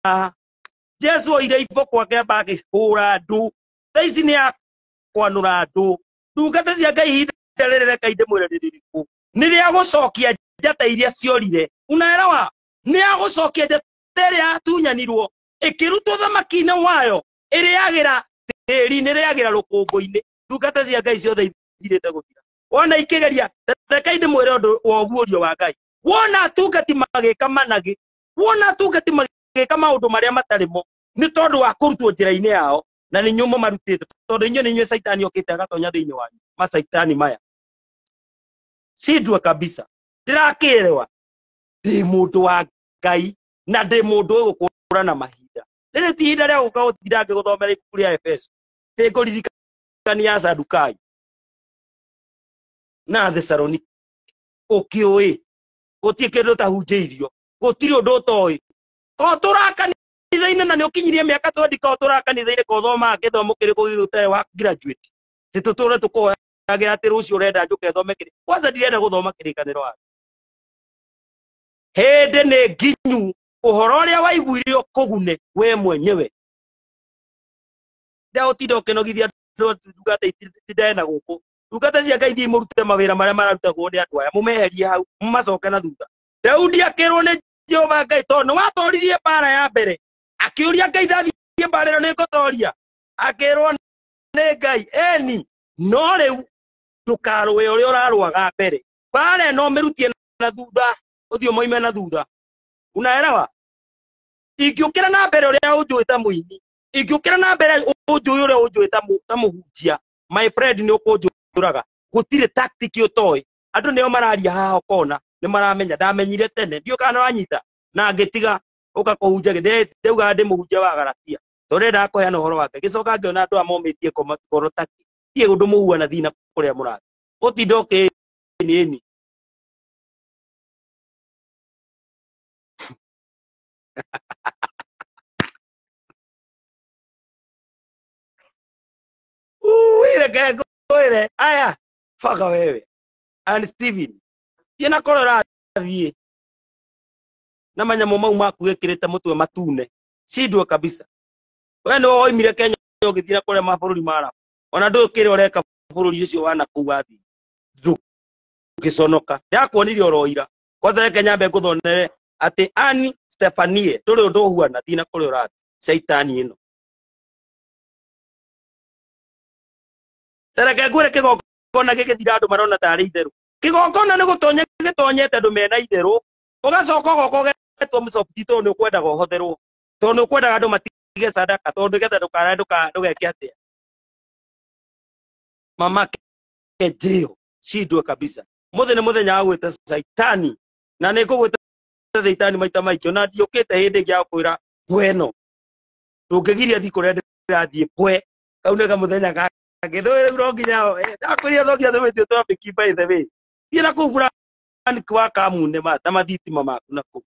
Jesu oire iboko akĩamba akĩhũra andũ thaa ici nĩ akwanũra andũ ndungata cia Ngai ihinda rĩrĩ reka ndĩmwĩre nĩ rĩrĩkũ nĩ rĩa gũcokia njata iria ciorire unaelewa nĩ agũcokia njata ĩrĩa yatunyanirwo ĩkĩrutwo thamaki-inĩ wayo ĩrĩagĩra tĩri-inĩ ĩrĩagĩra rũkũngũ-inĩ ndungata cia Ngai ciothe ithirĩte gũthira wona ikĩgeria reka ndĩmwĩre ũndũ wa ũguũrio wa Ngai wona atungati magĩka managĩ wona atungati magĩka maũndũ marĩa matarĩ mo nĩ tondũ wa kũrutwo njĩra-inĩ yao na nĩ nyumo marutĩte tondũ inyuĩ nĩ inyuĩ Saitani okĩte agatonya thĩinĩ wanyu masaitani maya sindwe kabisa ndirakĩrewa ndĩ mũndũ wa Ngai na ndĩ mũndũ ũgũkũrana mahinda rĩrĩ ti ihinda rĩa gũka gũtinda ngĩgũthomera ibuku rĩa Efeso ndĩkũririkania Sadukai na Thesalonike ũkĩũĩ gũtirĩ kĩndũ tahunjĩirio gũtirĩ ũndũ ũtoĩ ko tũrakanitha-inĩ na nĩ ũkinyirie mĩaka 20 ko tũrakanitha-inĩ ko thoma gĩthomo kĩrĩkũ gĩgũtarĩ wa graduate tũtũre tũkoyagĩra atĩ rũciũ ũrenda njũke thome kĩrĩ kwanza ndirenda gũthoma kĩrĩkanĩro waku hĩndĩ nĩ nginyu ũhoro ũrĩa waiguire ũkũgune we mwenyewe nda ũtinda ũkĩnogithia andũ ndungata itindena gũkũ ndungata cia Ngai imũrute mawĩra marĩa mararutagwo nĩ andũ aya mũmeherie hau macoke na thutha Daudi akĩrwo nĩ Jehova Ngai tondũ nĩ watoririe mbara ya mbere akĩũria Ngai ndathiĩ mbara ĩyo nĩ ngũtoria akĩrwo nĩ Ngai eni no rĩu ndũkarũe ũrĩa ũrarũaga mbere mbara ĩno mĩrutie na thutha ũthiũ moime na thutha unaelewa ingĩũkĩra na mbere ũrĩa ũnjũĩ ta mũini ingĩũkĩra na mbere ũnjũĩ ũrĩa ũnjũĩ ta mũhunjia my friend nĩ ũkũnjũraga gũtirĩ tactic ũtoĩ andũ nĩo mararia haha ũkona nĩ maramenya ndamenyire tene ndiũ kana wanyita na ngĩtiga ũka kũhunjia ndauga ndĩ mũhunjia wa Galatia tondũ ndendaga kũheana ũhoro wake gĩcoka ngĩona andũ amomĩtie koro taki tiĩ ũndũ mũhuana thina kũrĩa mũrathiĩ ũtinda ũkĩnĩni reke ngwĩre aya baka wewe and Steven thiĩ koro ũrathiĩ na manyamũ mau maku gĩkĩrĩte mũtwe matune sindwe kabisa we nĩ woimire Kenya ũgĩthiĩ kũrĩa mabũrũri mara ona ndũkĩrĩ ũreka bũrũri ũcio wa nakũu wathiĩ ndũgĩconoka ndakuonirie oroira kwanza reke nyambe ngũthonere atĩ Annie Stephanie ndũrĩ ũndũ ũhuana thiĩ kũrĩa ũrathiĩ Saitani ĩno reke ngwĩre kĩgongona gĩgĩthira andũ marona tarĩ itherũ kĩgongona nĩ gũtonya gĩtonyete andũ mena itherũ ũgacoka ũgoka ũgetwo mũcobiti tondũ nĩ ũkwendaga ũhotherwo tondũ nĩ ũkwendaga andũ matige sadaka tondũ nĩgetha ndũgeke atĩa mama kejeo sindwe kabisa mũthĩ nĩ mũthenya wa gwĩta Saitani na nĩ ngũgwĩta Saitani maita maingĩ ona ndiũkĩte hĩndĩ ĩngĩ ya kwĩra bueno ndũngĩgiria thiĩ kũrĩa ndĩrathiĩ pwe kau nĩ kamũthenya gake ndũĩ rĩu no nginya ndakwĩria no nginya thũmĩtio topic by the way thiĩ na kũu Frank wa Kamune na mathitima maku na kũu.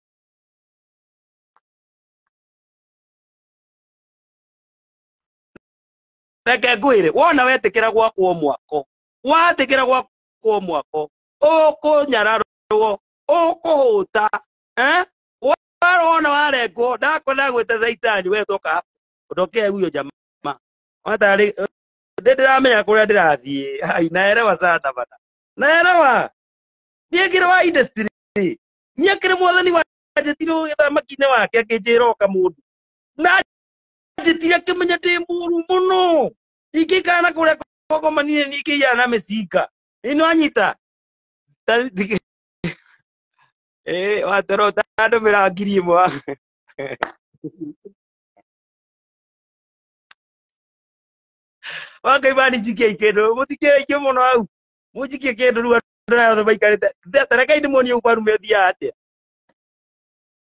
Reke ngwĩre, wona wetĩkĩra gwakwo mwako, watĩkĩra gwakwo mwako, ũkũnyararwo, ũkũhũta, warona warengwo, ndakwenda gwĩta Saitani, we toka hapo, ondokea huyo jamaa. Hata ndiramenya kũrĩa ndĩrathiĩ, hai naelewa sana bana. Naelewa. Niĩ ngĩrĩ wa industry, niĩ ngĩrĩ mwathani wa njĩtirwo gĩthamaki-inĩ wake akĩnjĩra oka mũndũ. Na njĩtire kĩmenya ndĩ mũru mũno. Ingĩikara na kũrĩa Kogomani-inĩ ningĩiya na mĩcinga. Ĩno anyita. Watoro ndandũmĩra 1,000. Wakaimani njikie kĩndũ, mũtikie ingĩ mũno hau. Mũnjikie kĩndũ rĩu andũ othe maikarĩte. Rekei ndĩmuonie ũbarume ũthiaga atĩa.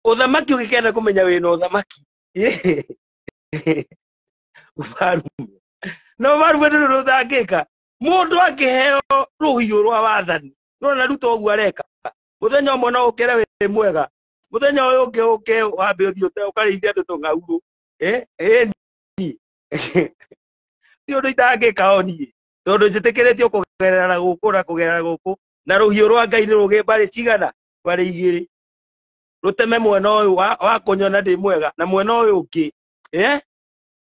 Ũthamaki ũgĩkenda kũmenya wĩna ũthamaki. Ũbarume. No ũbarume ndũrĩ ũtangĩka. Mũndũ angĩheo rũhiũ rwa wathani. No na Ruto ũguo areka. Mũthenya ũmwe no ũkĩre wĩ mwega. Mũthenya ũyũ ũngĩ ũke wambe ũthiĩ ũkarĩithia andũ tũng'aurũ. Ni. Ti ũndũ itangĩka o niĩ. Tondũ njĩtĩkĩrĩtio kũgerera gũkũ na kũgerera gũkũ. Na rũhiũ rwa Ngai nĩ rũgĩ mbarĩ cigana. Mbarĩ igĩrĩ. Rũteme mwena ũyũ wa kũnyona ndĩ mwega. Na mwena ũyũ ũngĩ.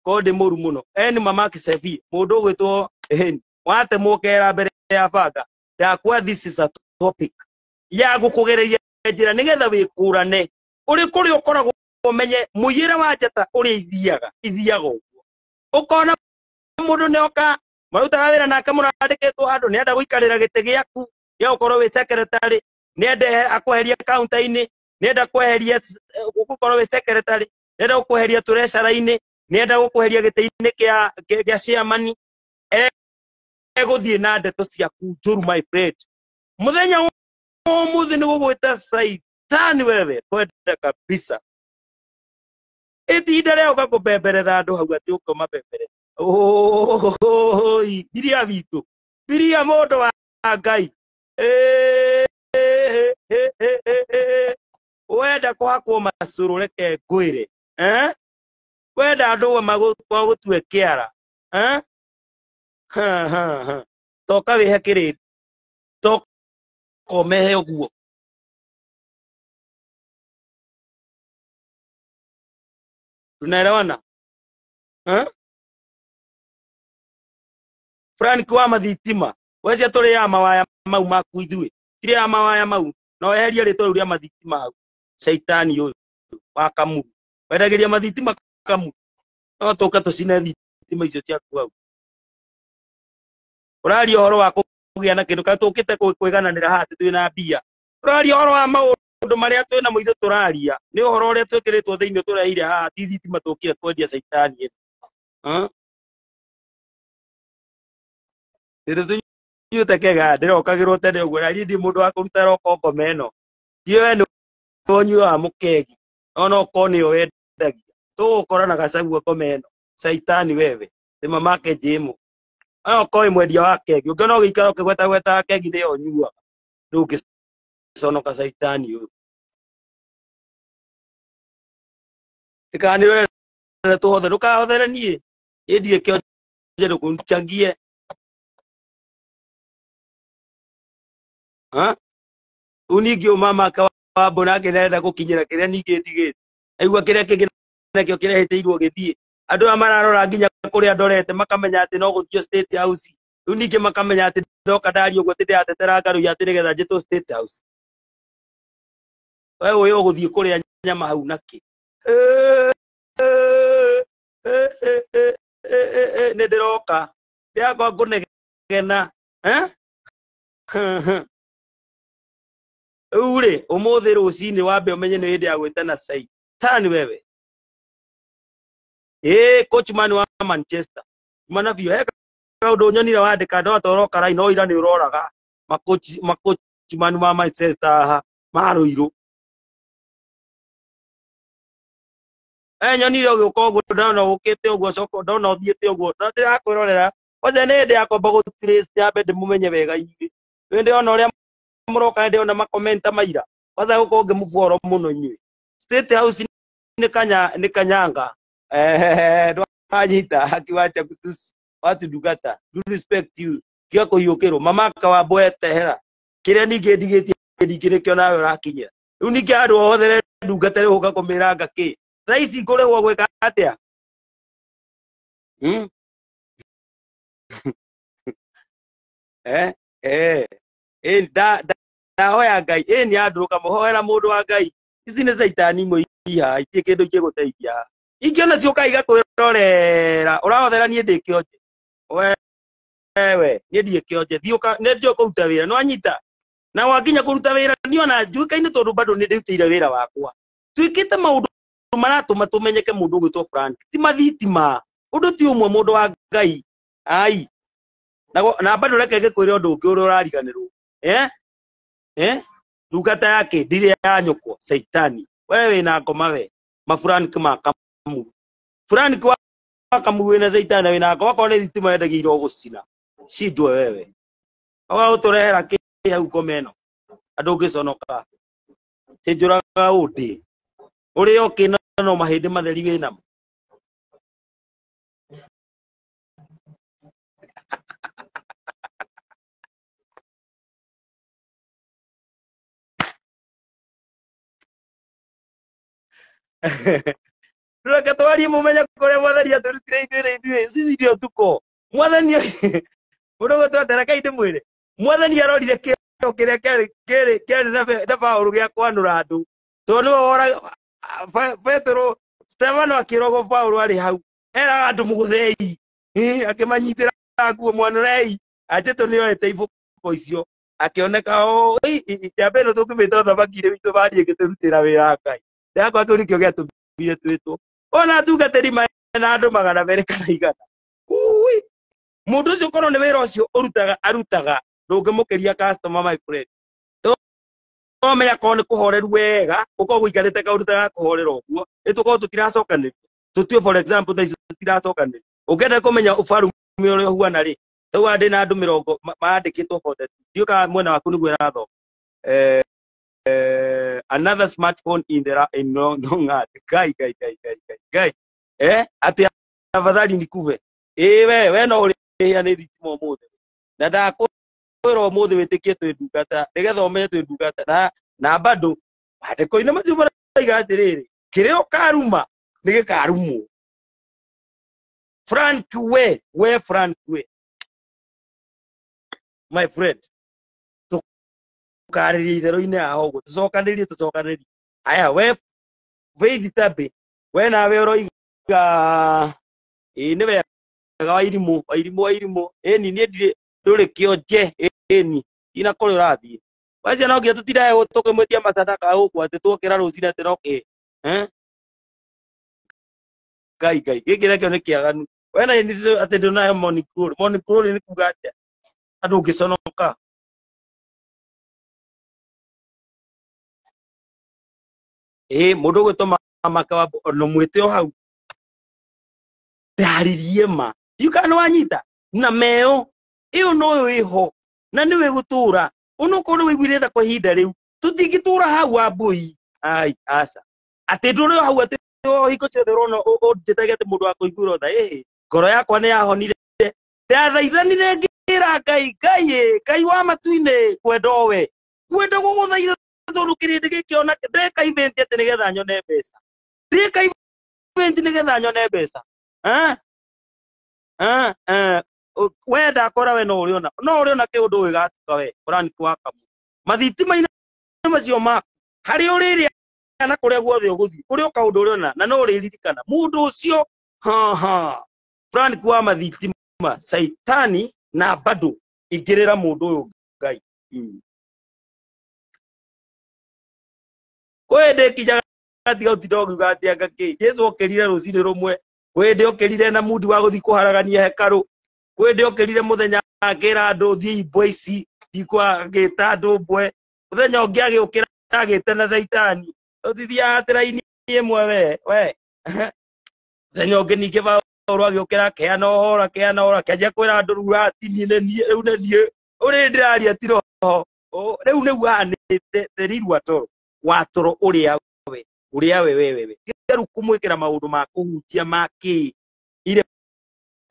Ko ndĩ mũru mũno. Mama Kisebi. Mũndũ ũgwĩtwo watemwo kera mbere ya banga. Ndakwa this is a topic. Ya gũkũgereria njĩra nĩgetha wĩkũrane. Ũrĩ kũrĩa ũkoragwo ũmenye mũiyĩre wa njata ũrĩa ithiaga ũguo. Ũkona mũndũ nĩoka marutaga wĩra nake mũrandĩkĩtwo handũ nĩenda gũikarĩra gĩtĩ gĩaku gĩa gũkorwo wĩ secretary, nĩenda akweheria kaunta-inĩ, nĩenda kweheria gũkorwo wĩ secretary, nĩenda gũkweheria tũrecara-inĩ, nĩenda gũkweheria gĩtĩ-inĩ kĩa chairman, egũthiĩ na ndeto ciaku njũru my friend. Mũthenya ũmũthĩ nĩ gũgwĩta Saitani wewe kwenda kabisa. Itinda rĩa ũka kũmbemberera andũ hau atĩ ũkũmabemberera. Biria witũ. Biria mũndũ wa Ngai. Wenda kũhakwo macũrũ reke ngwĩre. Wenda andũ magũtue kĩara. Toka wĩhe kĩrĩndĩ. Toka ũmehe ũguo. Tunaelewana? Frank wa mathitima. Wecia tũrĩ ya mawaya mau maku ithuĩ. Kire ya mawaya mau. No eherie rĩtwa rĩu rĩa mathitima hau. Saitani ũyũ wa Kamuru. Wendagĩria mathitima Kamuru. No tũka tũcine thitima icio ciaku hau. Ũraria ũhoro wa kũgĩa na kĩndũ ka tũkĩte kwĩgananĩra haha atĩ twĩna mbia. Ũraria ũhoro wa maũndũ marĩa twĩna mũitho tũraria. Nĩ ũhoro ũrĩa twĩkĩrĩtwo thĩinĩ tũreire haha ti thitima tũkire kwendia Saitani ĩno. Ndĩrĩtũnyuĩte kega ndĩrokagĩrwo tene ũguo na niĩ ndĩ mũndũ wa kũruta roko ngoma ĩno. Ti we nĩ ũnyuaga mũkegi. No ũkorwo nĩyo wendagia. Tũgũkora na gacaguo ngoma ĩno. Saitani wewe. Nĩ mamake Jĩmũ. Okorwo mwendia wa kegi. Ũngĩona ũgĩikara ũkĩgwetagweta kegi nĩyo ũnyuaga. Rĩu ũngĩconoka Saitani ũyũ. Tikanĩrore tũhothe ndũkahothere niĩ. Ĩndirĩ kĩo njerũ kũnchagie. Rĩu ningĩ ũmamaka wa mbũna ngĩnenda gũkinyĩra kĩrĩa ningĩ ndigĩte. Aigua kĩrĩa kĩngĩ nakĩo kĩrehĩtĩirwo gĩthiĩ. Andũ aya mararora nginya kũrĩa ndorete makamenya atĩ no gũthiĩ State House. Rĩu ningĩ makamenya atĩ ndoka ndaria ũguo atĩ ndĩratetera Ngarũi atĩ nĩgetha njĩtwo State House. We ũyũ ũgũthiĩ kũrĩa nyama hau nakĩ. Nĩ ndĩroka. Ndĩrakwa ngũnegena. Rĩu rĩ ũmũthĩ rũcinĩ wambe ũmenye nĩ hĩndĩ ya gwĩtana Saitani wewe. Coachman wa Manchester. Mana biũ he kaũndũ nyonire wandĩka no toroka rai no ira nĩ ũroraga. Coachman wa Manchester haha marũirũ. Nyonire ũgĩũka ũguo ndona ũkĩte ũguo coka ndona ũthiĩte ũguo. No ndĩrakwĩrorera. Othe nĩ hĩndĩ ya kwamba gũtrace nyambe ndĩmũmenye wega igĩ. Nĩ ndĩrona ũrĩa muroka ndio na makomenta maira kwanza huko ngemufuoro muno nyui State House ni kanyanga ndwanyita akiwacha kutusi watu dugata do respect you kia kuhiukiro mamaka wa boete hera kiria ninge ndigitie ndikire kio nawe urakinyira riu ninge andu othe ndungata ri uka kumiranga ki raisi ngurehwo gwika atia ndahoya Ngai ni andu kamuhoera mundu wa Ngai ici ni saitani muiha itie kindu giguteithia ingiona ciuka igakwirorera urahothera nie ndi kionje wewe nie ndi kionje thiuka ne ndio kuruta wira no anyita na wakinya kuruta wira niona njuikaine tondu bado ni ndutire wira wakwa twikite maundu maratuma tumenyeke mundu gwitwo Frank ti mathitima undu ti umwe mundu wa Ngai ai na bado reke gikwire undu ungi uri urariganirwo ndungata yake ndire ya nyuko saitani wewe na ngoma we mafurani kama kamu fulani kwa kamu wena saitani wena kwa kone thitima endagirwo gucina shindwe wewe awa uturehera ki hau komeno andu ngiconoka tinjuraga undi uri okina no mahindi matheri wina Reka twari mumenya kore mwathani aturutire ithuĩ sisi ndio tuko mwathani urogo twatera kainde mwire mwathani arorire kĩo kĩrĩa kĩarĩ na Paũlũ gĩa kwanũra andũ tondũ nĩwe wora Petero Stefano akĩrogwo Paũlũ arĩ hau eraga andũ mũgũthei akĩmanyitĩra nguo mwanũrei atĩtũ nĩoete ibũko icio akĩoneka njamba ĩno tũkĩmĩta ũthamaki rĩu itũ bari ĩgĩtũrutĩra wĩra Ngai ndakwa kĩu nĩkĩo gĩatũmbire twĩtwo ona tungatĩri na andũ 200 kana 100 mundu ucio korwo nĩ wĩra ũcio arutaga ndũngĩmũkĩria customer my friend tomenya korwo nĩ kũhoreru wega ũkorwo gũikarĩte kaũndũ ta kũhorera ũguo ĩtũkorwo tũtiracokanĩria tũtue for example thaa ici tũtiracokanĩria ũngĩenda kũmenya ũbarume ũrĩa ũhuana rĩ tauga ndĩ na andũ 20 maandĩkĩtwo for ndiũka mwena waku nĩguo ĩrathoma another smartphone in Nong'ad. Gai. Ati afadhali nikuve. We no uriya ni thitima umuthi. Na ndakwira umuthi witikie twindungata. Nigetha twindungata na bado andiko-ini macio maraiga atiriri. Kiria ukaruma ni gikarumo. Frank we Frank we. My friend. Tukaririe itherũ-inĩ aho ũguo tucokanĩrie aya we Faith Tabe we nawe ũroiga nĩ wega wairimũ ĩni niĩ ndirĩ ndũrĩ kĩonje ĩni ina kũrĩa ũrathiĩ wacia no nginya tũtindahe tũkĩmwetia macandaka gũkũ atĩ twokĩra rũcinĩ atĩ nokĩ Ngai gĩkĩ nakĩo nĩ kĩaganu we na atĩ ndũnahe morning glory nĩ kuga atĩa andũ ũngĩconoka mundu gwitwo maka no mwite o hau ndaririe ma yukana wanyita na meo iyo no iho na niwe gutura unuko wiguire tha kwa hinda riu tutingitura hau abui ai asa ati nduri hau ati hiko ciothe rono njetaga ati mundu akuigura tha ngoro yakwa ni yahonire ndathaithanire ngira Ngai wa matu-ini kwenda guguthaitha tondu kirindi gikiona ndeka event ati nigetha nyone mbeca we ndakora we no uriona kiundu wigatuka we Frank wa kamu mathitima-ini macio maku hari uriria na kuria guothe uguthii kuria kaundu uriona na no uriririkana mundu ucio Frank wa mathitima saitani na bado ingirira mundu uyu Ngai kwende kijaga tiga utidogi gatia gaki Jesu okerire rucini rumwe kwende okerire na mudi wa guthi kuharagania hekaru kwende okerire muthenya akira andu thii boici dikwa gita andu bwe muthenya ungi agiukira agite na saitani uthithia atiraini imwe we muthenya ungi ningi Paũlũ agiukira keana hora kiaja kwira andu ruga tini riu nie uri ndiraria tiroho riu ni guhanite therirwa toro watoro uria we riu kumwikira maundu ma kuhutia maki ile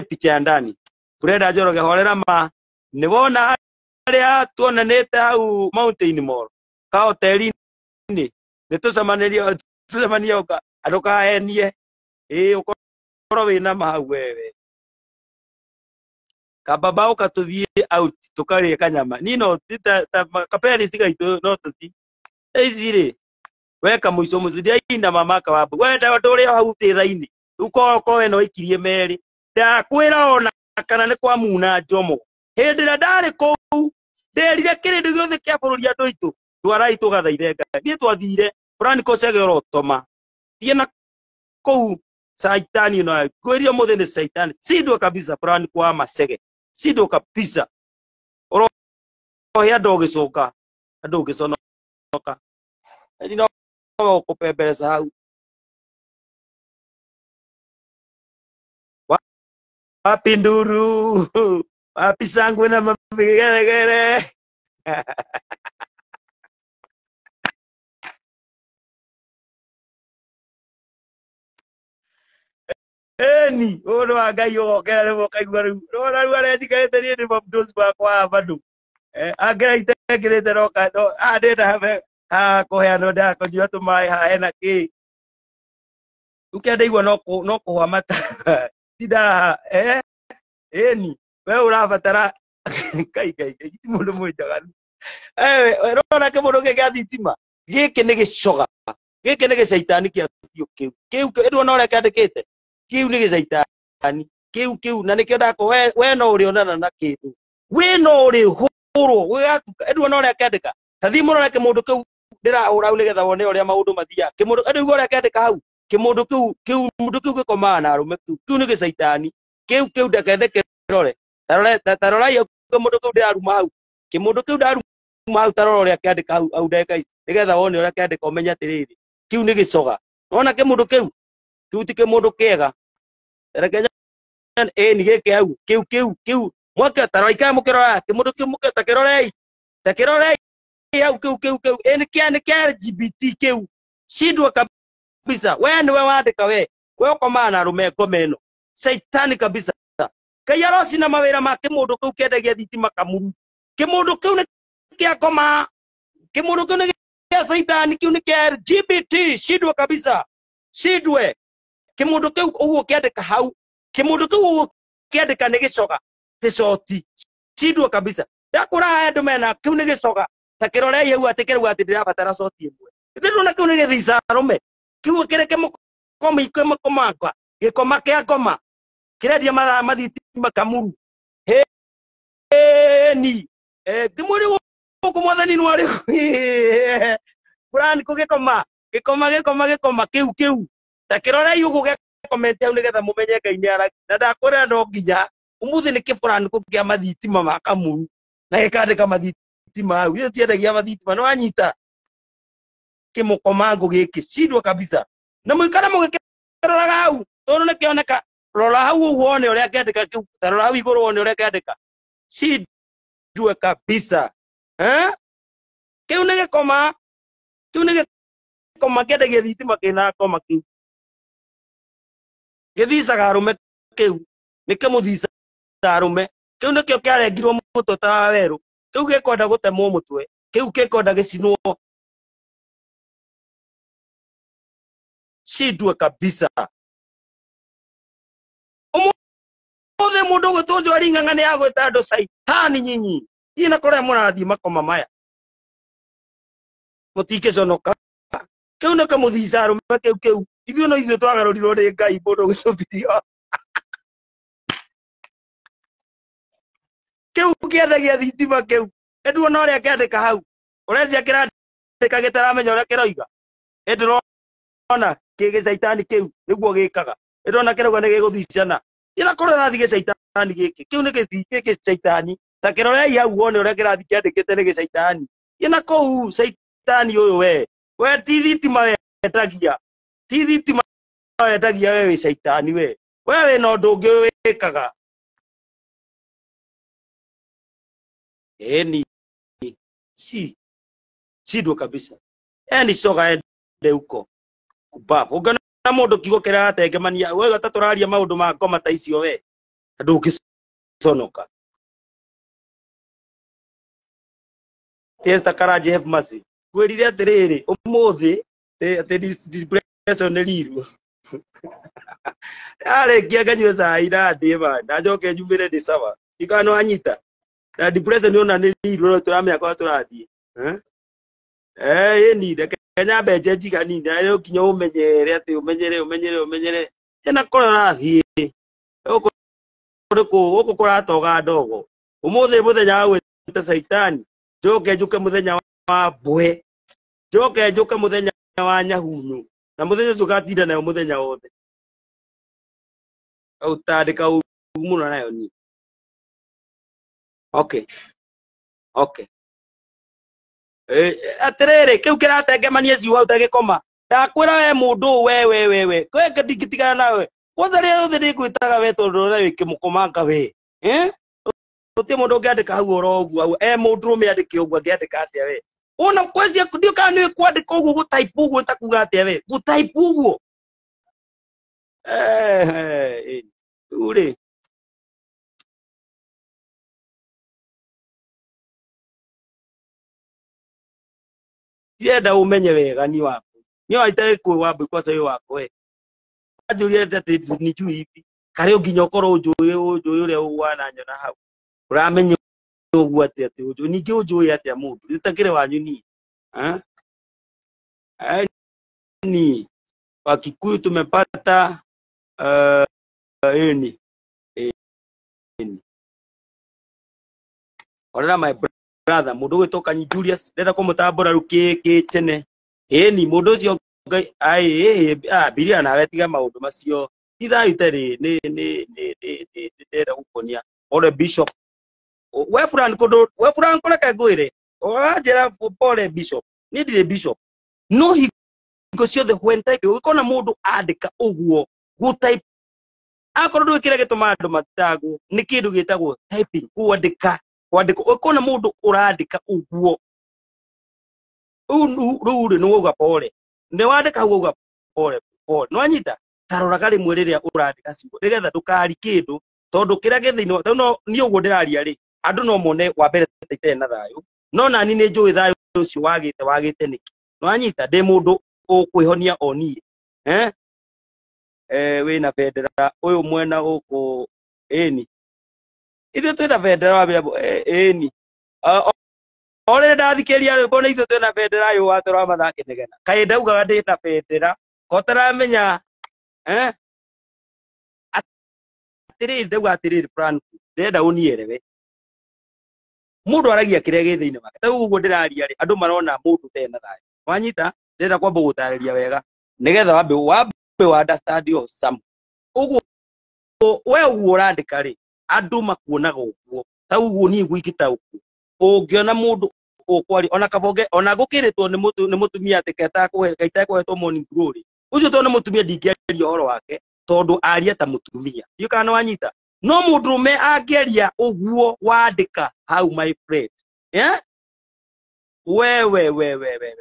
picha ya ndani Brenda Njoroge horera ma ni wona aria tuonanite hau Mountain Mall ka hoteli ni tucemania uka aduka henie ukorwo wina ma hau wewe kababa uka tuthie out tukarie kanyama nino kapeli sigaitu no tuti ezi weka muico muthia ina mama kawabu wenda nduri hau thithaini uko we no ikirie meri ndakwira ona kana ni kwa muna njomo hindira ndari kuu nderire kirindi giothe kia bururi andu itu twarai tugathaithe Ngai ni twathire Franco Segero toma thiena kuu saitani no kwirio muthe ni saitani sindo kabisa Franco wa Masege sindo kabisa oro ya dogi soka adogi sonoka ndino kupembeleza hau wapi nduru wapi sangwe na mageregere eni ono agai ogera rebo kaigwa riu rora riu aretigaite ni ndi mabdos bakwa bado agraite grete roka ndenda have kuheano ndakonyua tumai haena ki ukiandeigua no kuhwa mata tida eni we urabatara kai mundu mwijaganu rora ke mundu gya thitima giki ni gicoga giki ni gicaitani kia kiu ndona uria kiandikite kiu ni gicaitani kiu na nikio ndako we no uri onana na kindu we no uri hurwo wigatuka ndona uria kiandika tathi murore ke mundu kiu ndirahura u nigetha wone uria maundu mathia kimundu ndigua uria kiandika hau kimundu kiu mundu kiu gikomana na arume kiu ni gicaitani kiu ndakethe kirore tarora yo kimundu kiu ndiraruma hau kimundu kiu ndaruma hau tarora uria kiandika hau ndeka ici nigetha wone uria kiandika umenya atiriri kiu ni gicoga wona kimundu kiu ti kimundu kiega rekenya ni giki hau kiu mwaka tarora ika mukirora kimundu kiu muketa kirorei hau kiu ni kia LGBT kiu shidwa kabisa we ni we wandika we ukomana na arume ngomeno saitani kabisa kayaro sina mawira ma kimundu kiu kiendagia thitima kamuru kimundu kiu ni kia koma kimundu kiu ni kia saitani kiu ni kia LGBT shidwa kabisa shidwe kimundu kiu uguo kiandika hau kimundu kiu uguo kiandika ni gicoga ticoti shidwa kabisa ndakura andu mena kiu ni gicoga ta kirorei hau atikirwa ati ndirabatara coti imwe ndona kiu ni githisa arume kiu kireke mukomanga gikoma kia ngoma kirendia mathitima kamuru ni ndimuri guku mwathani no ari Franco gikoma kiu ta kirorei ugu ge comment au nigetha mumenye Ngai ni ara na ndakwira no nginya umuthi ni Franco kia mathitima ma kamuru na gikandika mathitima au iyo tiendagia mathitima no anyita kimukomango giki sidwa kabisa na muikara mugikiroraga hau tono ni kioneka rora hau uone uria kiandika kiu tarora hau iguru uone uria kiandika sidwa kabisa kiu ni gikoma kiendagia thitima kina koma kiu githicaga arume kiu ni kimuthisa arume kiu nikio kiarengirwo mutwe ta weru kiu gikwenda gutemwo mutwe kiu gikwenda gicinwo shidwe kabisa umuthe mundu gwitunjwo aring'ang'ane ya gwita andu saitani nyinyi ina kore murathii makoma maya mutikiconoka kiu ni kimuthisa arume kiu ithuĩ no ithuĩ twagarurirwo nĩ Ngai mundu gicubirio kiu kiendagia thitima kiu nduona uria kiandika hau urecia kirandika gitaramenya uria kiroiga ndurona kigicaitani kiu niguo gikaga ndurona kirauga ni giguthicana ina kore rathi gicaitani giki kiu ni gicaitani ta kirorei hau wone uria kirathi kiandikite ni gicaitani ina kou saitani uyu we ti thitima wetagia ti thitima wetagia we saitani we no ndungi wikaga eni Sidwo kabisa. Yani coga ende huko kubabu ungana na mundu kiugo kiratengemania we gata turaria maundu ma ngoma ta icio we ndungiconoka. Testa Karaji have mercy kwirire atiriri umuthi ati depression ni riru arikia nganyue cai na ndie ba ndajoke njumire ndi sawa ikano anyita na depression ni ona ni riru no turamenya kwa turathie ni de Kenya beje jigani na kinya umenyere ati umenyere ena korora thie uko kuratoga ndogo umuthi muthenya wa gwita saitani njoke njuke muthenya wa mbwe njoke njuke muthenya wa nyahunyu na muthenya ucio gatinda nayo muthenya wothe utandika umuno nayo ni okay atiriri kiu kiratengemania ciu hau tagikoma ndakwira we mundu we kwe ndigitiga nawe wotharia yothe ndigwitaga we tondu na wikimukomanga we uti mundu ngiandika hau oro uguo hau mundu rume andike uguo ngiandika atia we ona kwezia ndio kana ni kwandika uguo gutype uguo takuga atia we gutype uguo uri tienda umenye wega ni waku ni waite ku wambu kwa sayo wako we ajurie ati ni juu hivi kare nginya ukoro ujuye ure uwana nyona hau uramenye uguo ati ujuye ningi ujuye ati mundu itakire wanyu ni ni Wakikuyu tumepata ni orera my brother mundu gwitoka nyi Julius ndenda kumutambura ruki tene ni mundu ucio biria nawe tiga maundu macio itha itari ni ndenda gukonia ore bishop we Frank kureka ngwire orajera pole bishop ni ndire bishop no hingo ciothe when type ukona mundu andika uguo gu type akorwo ndwikire gituma andu matagu ni kindu gitagwo typing kuandika ukona mundu urandika uguo uru ni uga pole ni wandika uga pole no anyita taroraga rimwe riria urandika ciugo nigetha ndukari kindu tondu kira githini no ni uguo ndiraria ri andu no mone wa mbere tete na thayu no nani ni njui thayu ucio wagite niki no anyita ndi mundu ukwihonia oni wina bendera uyu mwena uku ni ithu twina bendera wa biambo ni ore ndathikiria rwimbo ni ithu twina bendera yu watura mathake nigena kai ndaugaga ndi na bendera kotaramenya atiriri ndauga atiriri Frank ndenda unierewe mundu aragia kiria githini wake ta uguo ndiraria ri andu marona mundu tena thayo wanyita ndenda kwamba gutariria wega nigetha wambe wa understand yo some uguo we uguo urandika ri andu makuonaga uguo ta uguo ni gwikita uguo ungiona mundu ukwari ona kabonge ona gukiritwo ni mutumia atiketa kuhetwo morning glory ucio to ni mutumia ndingiaria horo wake tondu aria ta mutumia yu kana wanyita no mundurume angeria uguo wandika how my friend we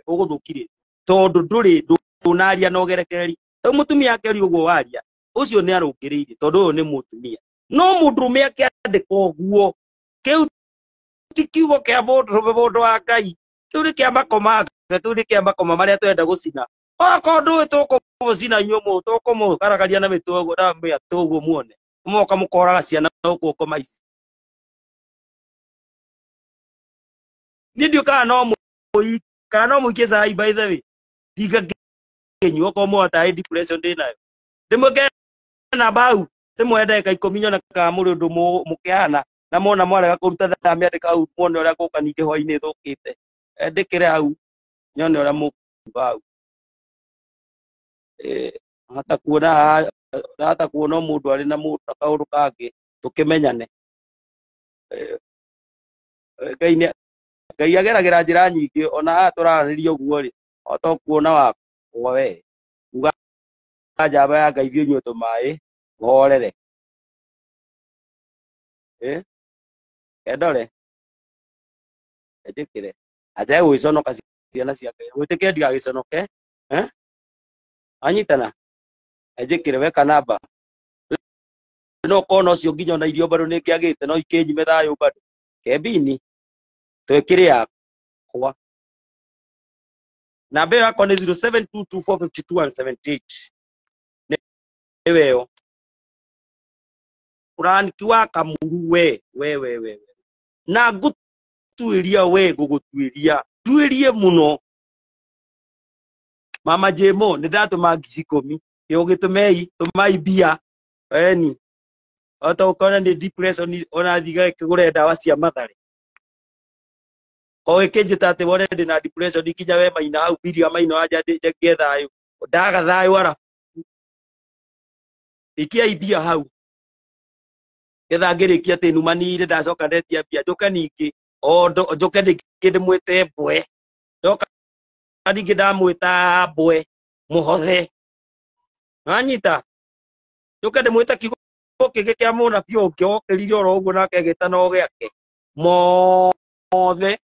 uguthukirie tondu nduri ndunaria no gerekereri to mutumia akeria uguo waria ucio ni arungiriire tondu uyu ni mutumia no mundurume akiandika uguo kiu ti kiugo kia mundu wa Ngai kiu ni kia makoma maria twenda gucina okondu tukucina nyumu tukumugaragaria na mitugo na mitugo muone moka mukoraga ciana uko koma ici ni ndio kana muikie cai by the way diga kenyu ko mo ta depression ndi nayo ndimwe na bau ndimwe ndeka 10 na ka mundu mukiana na mona mwarega kuruta ndame andika au muone uria guka ningi hwaini thukite ndikire au nyone uria mukubau hata kuona mundu ari na mundu kaundu kangi tukimenyane Ngai ageragira njira nyingi ona turaraniria uguo ri otokuona wako we uga njamba ya Ngai thiu nyuo tumai horere endore ejikire ajae gwiconoka ciana ciake gwitike ndigagiconoke anyitana enjikire weka namba no kono cio nginya na irio bado nikiagite no ikinyime thayo bado kebini twekire yakwa namba yako ni 0722452178 niweyo uraniki wa Kamuru we na ngutuiria we gugutuiria tuirie muno mama Jemo ni ndatuma ngiri 10 yogitumei tumai bia eni ota ukona ni depression ona thiga kigure dawa cia mathare ko ikinjita ati wone ndina depression ikinya we maina hau biria maina aja ngetha thayo ndaga thayo ara ikia ibia hau getha ngirikia ati numanire ndacoka ndetia bia njoka ningi njoka ndikinde mwite mbwe njoka ningi ndamwita mbwe muhothe anyita njoka ndimwita kigo kige kia muna pio kiokerire oro uguo nake gita no giake mothe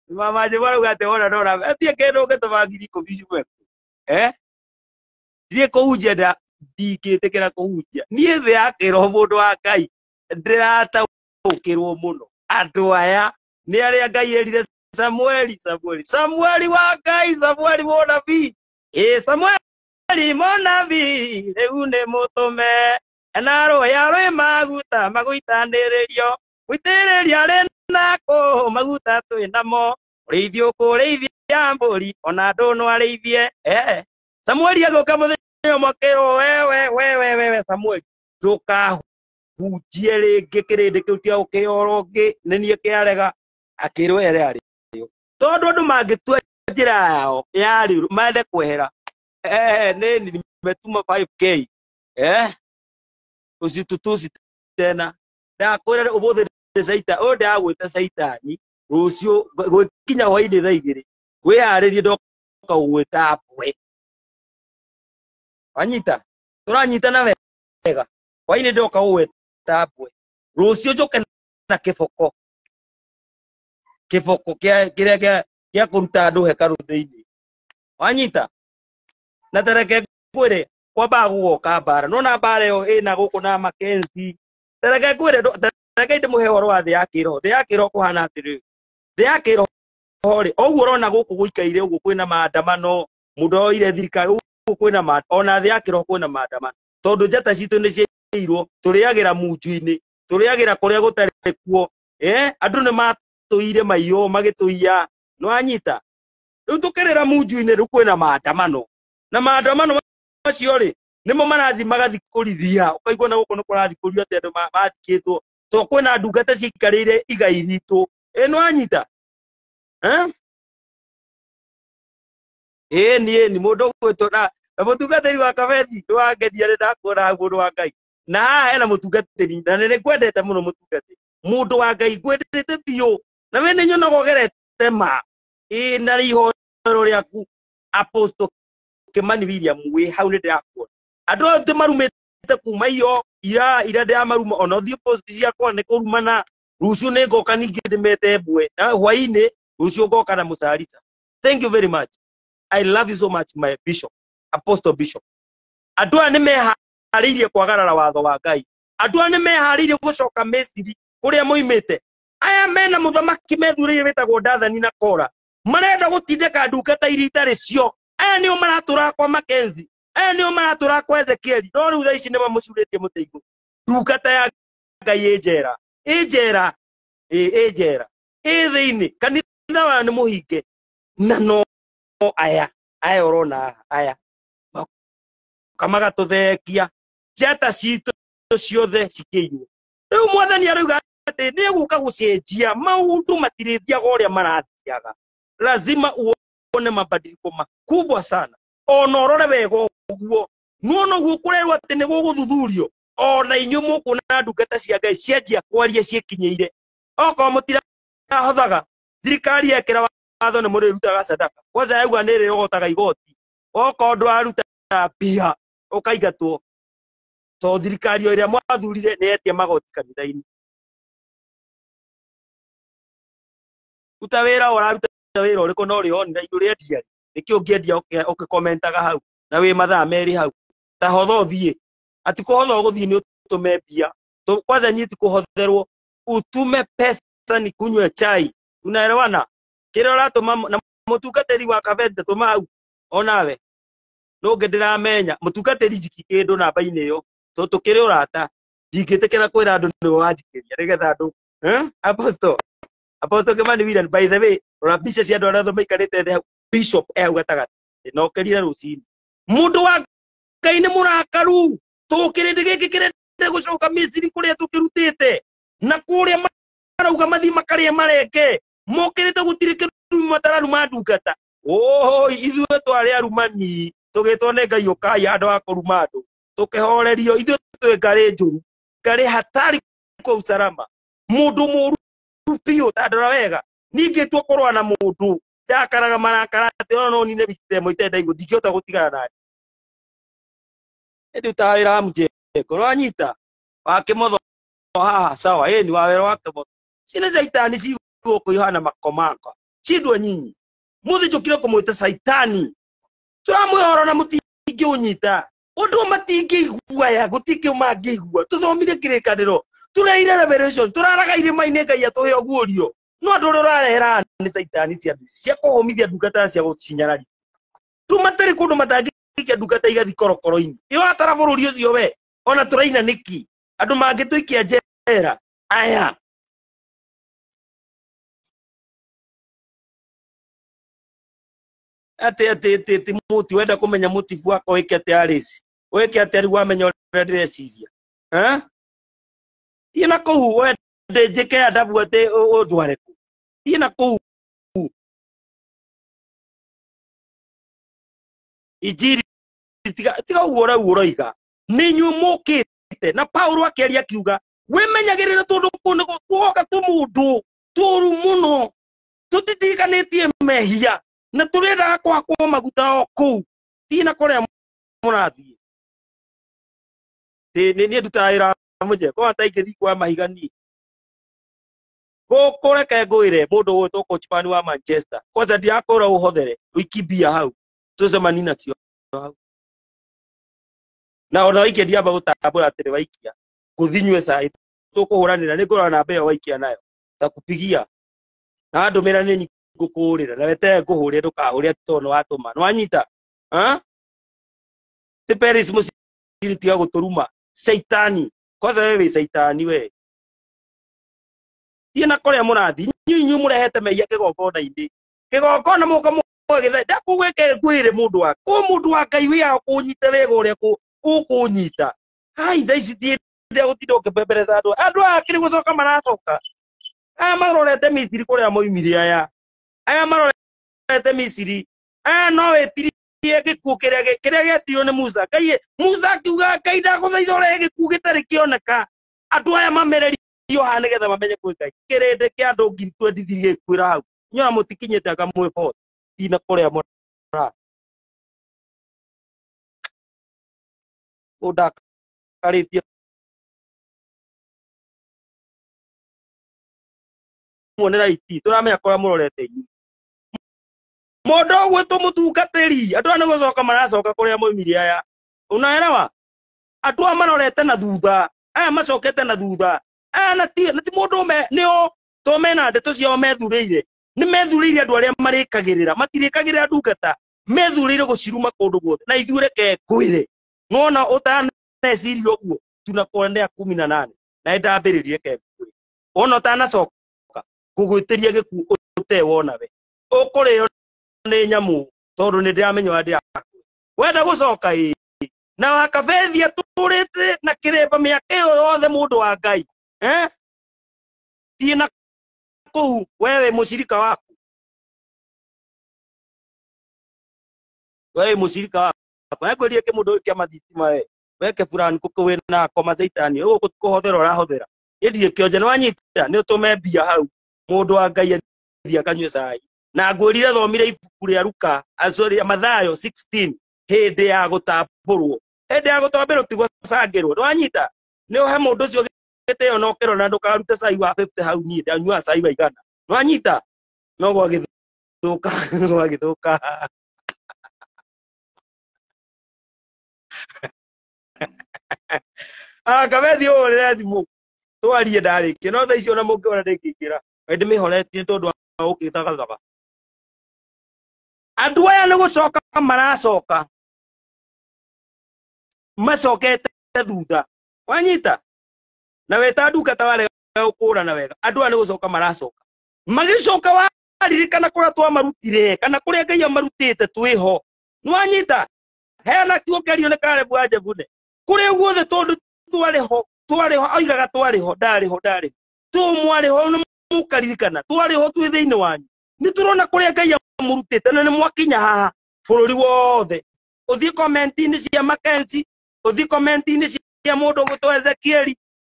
mama je baru gate ona ndora atie kendo gituma ngiri 10 ndie kuhunjia ndingĩtĩkĩra kũhunjia niĩ thĩ yakĩrwo mũndũ wa Ngai ndĩrataũkĩrwo mũno andũ aya nĩ arĩa Ngai erire Samueli wa Ngai Samueli mũnabii Samueli mũnabii rĩu nĩ mũtũme na roya rwĩ maguta magũitanĩrĩrio gũitĩrĩria rĩ nako maguta twĩ namo ũrĩithio kũrĩithia mbũri ona andũ no arĩithie Samueli agĩũka mũthenya makĩrwo we Samueli ndũkahunjie rĩngĩ kĩrĩndĩ kĩu tia ũkĩoro ngĩ nĩ niĩ kĩarega akĩrwo ere arĩo tondũ andũ mangĩtua njĩra yao yarĩ mende kwehera nĩ nimetuma 5k usitutusi tena ndakwĩra ũmũthĩ Saita ndagwĩte Saitani rũciũ gũkinya hwainĩ thaa 2 wĩharĩrie ndoka gũgwĩta mbwe anyita turanyitana wega hwainĩ ndoka gũgwĩta mbwe rũciũ njoke na kĩboko kĩrĩa gĩa kũruta andũ hekaru thĩinĩ anyita na tereke kwĩre kwamba gũgoka mbara nona mbara ĩyo ĩna gũkũ na Makenzi tereke kwĩre tereke ndĩmũhe ũhoro wa thĩ ya kĩroho kũhana atĩrĩ thĩ ya kĩroho rĩ ũguo ũrona gũkũ gũikaire ũguo kwĩna maandamano mũndũ oire thirikari ũguo kwĩna ona thĩ ya kĩroho kwĩna maandamano tondũ njata citũ nĩ ciairwo tũrĩagĩra munju-inĩ tũrĩagĩra kũrĩa gũtarĩ kuo andũ nĩ matũire maiyo magĩtũiya no anyita rĩu tũkĩrĩra munju-inĩ rĩu kwĩna maandamano na maandamano macio rĩ nĩmo marathi magathikũrithia ũkaigua na gũkũ nĩ kũrathikũrio atĩ andũ mathikĩtwo to kwĩna ndungata cikarĩire igai ritũ no anyita ni mũndũ gwĩtwo na mũtungatĩri wa Kabethi ndwangenia nĩ ndakuona mũndũ wa Ngai na haha hena mũtungatĩri na nĩ ngwendete mũno mũtungatĩri mũndũ wa Ngai ngwendete biũ na we nĩ nyonaga ũgerete ma na ihoero rĩaku Apostle Kimani William wĩ hau nĩ ndĩrakuona andũ othe marumĩte kuma iyo ira ndĩramaruma ona ũthiĩ post ciakwa nĩ kũrumana rũciũ nĩ ngoka ningĩ ndĩmete mbwe na hwainĩ rũciũ ngoka na mũcarisa. Thank you very much. I love you so much my bishop, Apostle Bishop. Andũ aya nĩ meharĩirie kwagarara watho wa Ngai. Andũ aya nĩ meharĩirie gũcoka Misiri kũrĩa moimĩte. Aya mena mũthamaki methurĩire wĩtagwo Dathani na Kora marenda gũtindĩka ndungata iria itarĩ cio. Aya nĩo maratũra kwa Makenzi, aya nĩo maratũra kwa Ezekieli no rĩu thaa ici nĩ mamũcurĩtie mũtĩigũ. Ndungata ya Ngai ĩnjera thĩinĩ kanitha wa nĩ mũhinge na no aya ũrona aya magatũthekia njata citũ ciothe cikĩirwo. Rĩu mwathani arauga atĩ nĩ egũka gũcenjia maũndũ matirĩthiaga ũrĩa marathiaga. Lazima uone mabadiliko makubwa sana ona ũrore wega ũguo nuona ũguo kũrerwo atĩ nĩ gũgũthuthurio ona inyuĩ mũkuona ndungata cia Ngai cianjia kwaria ciĩkinyĩire okorwo mũtirahothaga thirikari yekĩra watho nĩ mũrĩrutaga sadaka kwanza yauga nĩ ĩrĩrogotaga igoti okorwo ndwaruta mbia ũkaingatwo to thirikari ĩrĩa mwathurire nĩ yetia magoti kanitha-inĩ. ruta wira uraruta wira uriko no ri on na iguri endia nikio ngiendia ukikommentaga hau na wi mathaa meri hau ta hotho thie ati kuhotho guthie ni utume mbia kwanza nyiti kuhotherwo utume pesa ni kunywe chai unaelewana kile uratuma na mutungatiri wa kavete tuma hau onawe no ngendiramenya mutungatiri njiki kindu namba-ini iyo tukiri urata ndingitikira kwira andu ni wanjikiria nigetha andu Apostle Kimani William, by the way, rora mbica cia andu aria maikarite thĩ bishop hau gatagati no kerire rucini mundu wa Ngai ni murakaru tukirinde giki kirinde gucoka Misiri kuria tukirutite na kuria marauga mathi makaria mareke mokirite gutiri kirumu matararu mandungata ithuĩ twari arumani tugitwo nĩ Ngai ukai andu akuruma andu tukihorerio ithuĩ twĩ ngari njuru ngari hatari kwa usalama mundu muru pio tandora wega ningitwo kurwa na mundu ndakaraga marakara ati no ni ne bitite moitenda igu ndingihota gutigana naye edu tawira mje koranyita wakimotho haha sawa ni wawero wake motho sina saitani si guko Yohana makomako chidwa nyinyi muthi njukire kumwita saitani turamwihoro na mutingi unyita undu matingigua ya gutingi mangigua tuthomire kirikaniro tureire revelation turaraga irima-ini Ngai atuhe ogurio no andu urarehera ni saitani cia kuhomithia ndungata cia gucinyarari tumatari kundu matangikia ndungata igathi korokoro-ini iyo atara bururi ucio we ona turaina niki andu mangituikia njera aya ati muti wenda kumenya motivu wako wike ati arisi wike ati ari wamenya uria ndireciria tina kuu wende njike adabu ati undware ku tina kuu ijiri tiga uora uroiga ninyu mukite na Paulo akeria kiuga wimenyagirira tundu kunu guoka tumundu turu muno tutitiganitie mehia na turenda kwa maguta oku tina kuria murathie ni ndutaira muje ko ataikithi kwa mahigani kureke ngwire mundu uyu to coachman wa Manchester kwanza ndiakora uhothere wikibia hau tucemani nacio hau na ona waikia ndiamba gutambura atiri waikia nguthinywe sai tukuhuranira ni ngora namba iyo waikia nayo takupigia na ndumira ni ngukurira na wete nguhuria ndukahuria tono watuma nwanyita ti Paris musiri tiga guturuma saitani kwanza wewe saitani we tina kuria murathi nyinyu murehete meia kigongona-ini kigongona muka mwegithe ndakugwike ngwire mundu wa Ngai wi kunyite wega uria ukunyita hai thaici ndire gutinda ukibembereza andu akiri gucoka maracoka aya marorete Misiri kuria moimire aya marorete Misiri aya no wetirie gikuo kiria getirwo ni Musa Musa akiuga Ngai ndaguthaitha urehe gikuo gitari kioneka andu aya mamererio haha nigetha mamenye kwi Ngai kirinde kia andu 23 gikwira hau nyona mutikinyite anga mwifo tina kuria mura udakaritie muonera iti turamenya kuria murorete inyu mundu gwitu mutungatiri andu aya gucoka maracoka kuria moimire aya unaelewa andu aya marorete na thutha aya macokete na thutha aya na ti mundu nio to mena ndeto ciao methurire ni methurire andu aria marikagirira matirikagirira ndungata methurire guciruma kundu guothe na ithuĩ reke ngwire ngona utaneciria uguo tunakwendea 18 na ndambĩrĩrie ke ngwire ona utanacoka ngugwĩtĩria gĩkuũ utewona we ũkũrĩo nĩ nyamu tondu nĩ ndĩramenya ũrĩa ndĩrakua wenda gucoka na wakabethia tũrĩte na kĩrĩmba mĩaka ĩyo yothe mũndũ wa Ngai thiĩ na kũu wewe mũcirika waku wewe mũcirika waku ekwĩrie kĩmũndũ kĩa mathitima we weke fulani kukuwe na koma saitani ugu kuhothera urahothera indie kionje no anyita ni utume mbia hau mundu wa Ngai athia kanywe cai na ngwirire thomire ibuku ria Luka azori ya Mathayo 16 hindi ya gutamburwo tigwo cangirwo no anyita ni uhe mundu ucio giteo no kero na ndukarute cai wa 50 hau ni ndanyua cai wa igana no anyita no gwagithuka gwagithuka kabethi ũhũrĩre thimũ twarie ndarĩkie no thaa icio na mũngĩona ndĩngĩingĩra ndĩmĩhoretie tondũ wa gũgĩthagathaga andũ aya nĩ gũcoka maracoka macokete thutha wanyita na weta ndungata warega gũkũrana wega andũ aya nĩ gũcoka maracoka magĩcoka waririkana kũrĩa twamarutire kana kũrĩa Ngai amarutĩte twĩho nĩwanyita heana kiugo kĩario nĩ Kalebu wa Jefune kũrĩa guothe tondũ twarĩho oigaga twarĩho ndarĩho tũmwarĩho nĩ mũkaririkana twarĩho twĩ thĩinĩ wanyu nĩ tũrona kũrĩa Ngai amũrutĩte na nĩ mwakinya haha bũrũri wothe ũthiĩ comment-inĩ cia Makenzi ũthiĩ comment-inĩ cia mũndũ ũgũtwo Ezekieli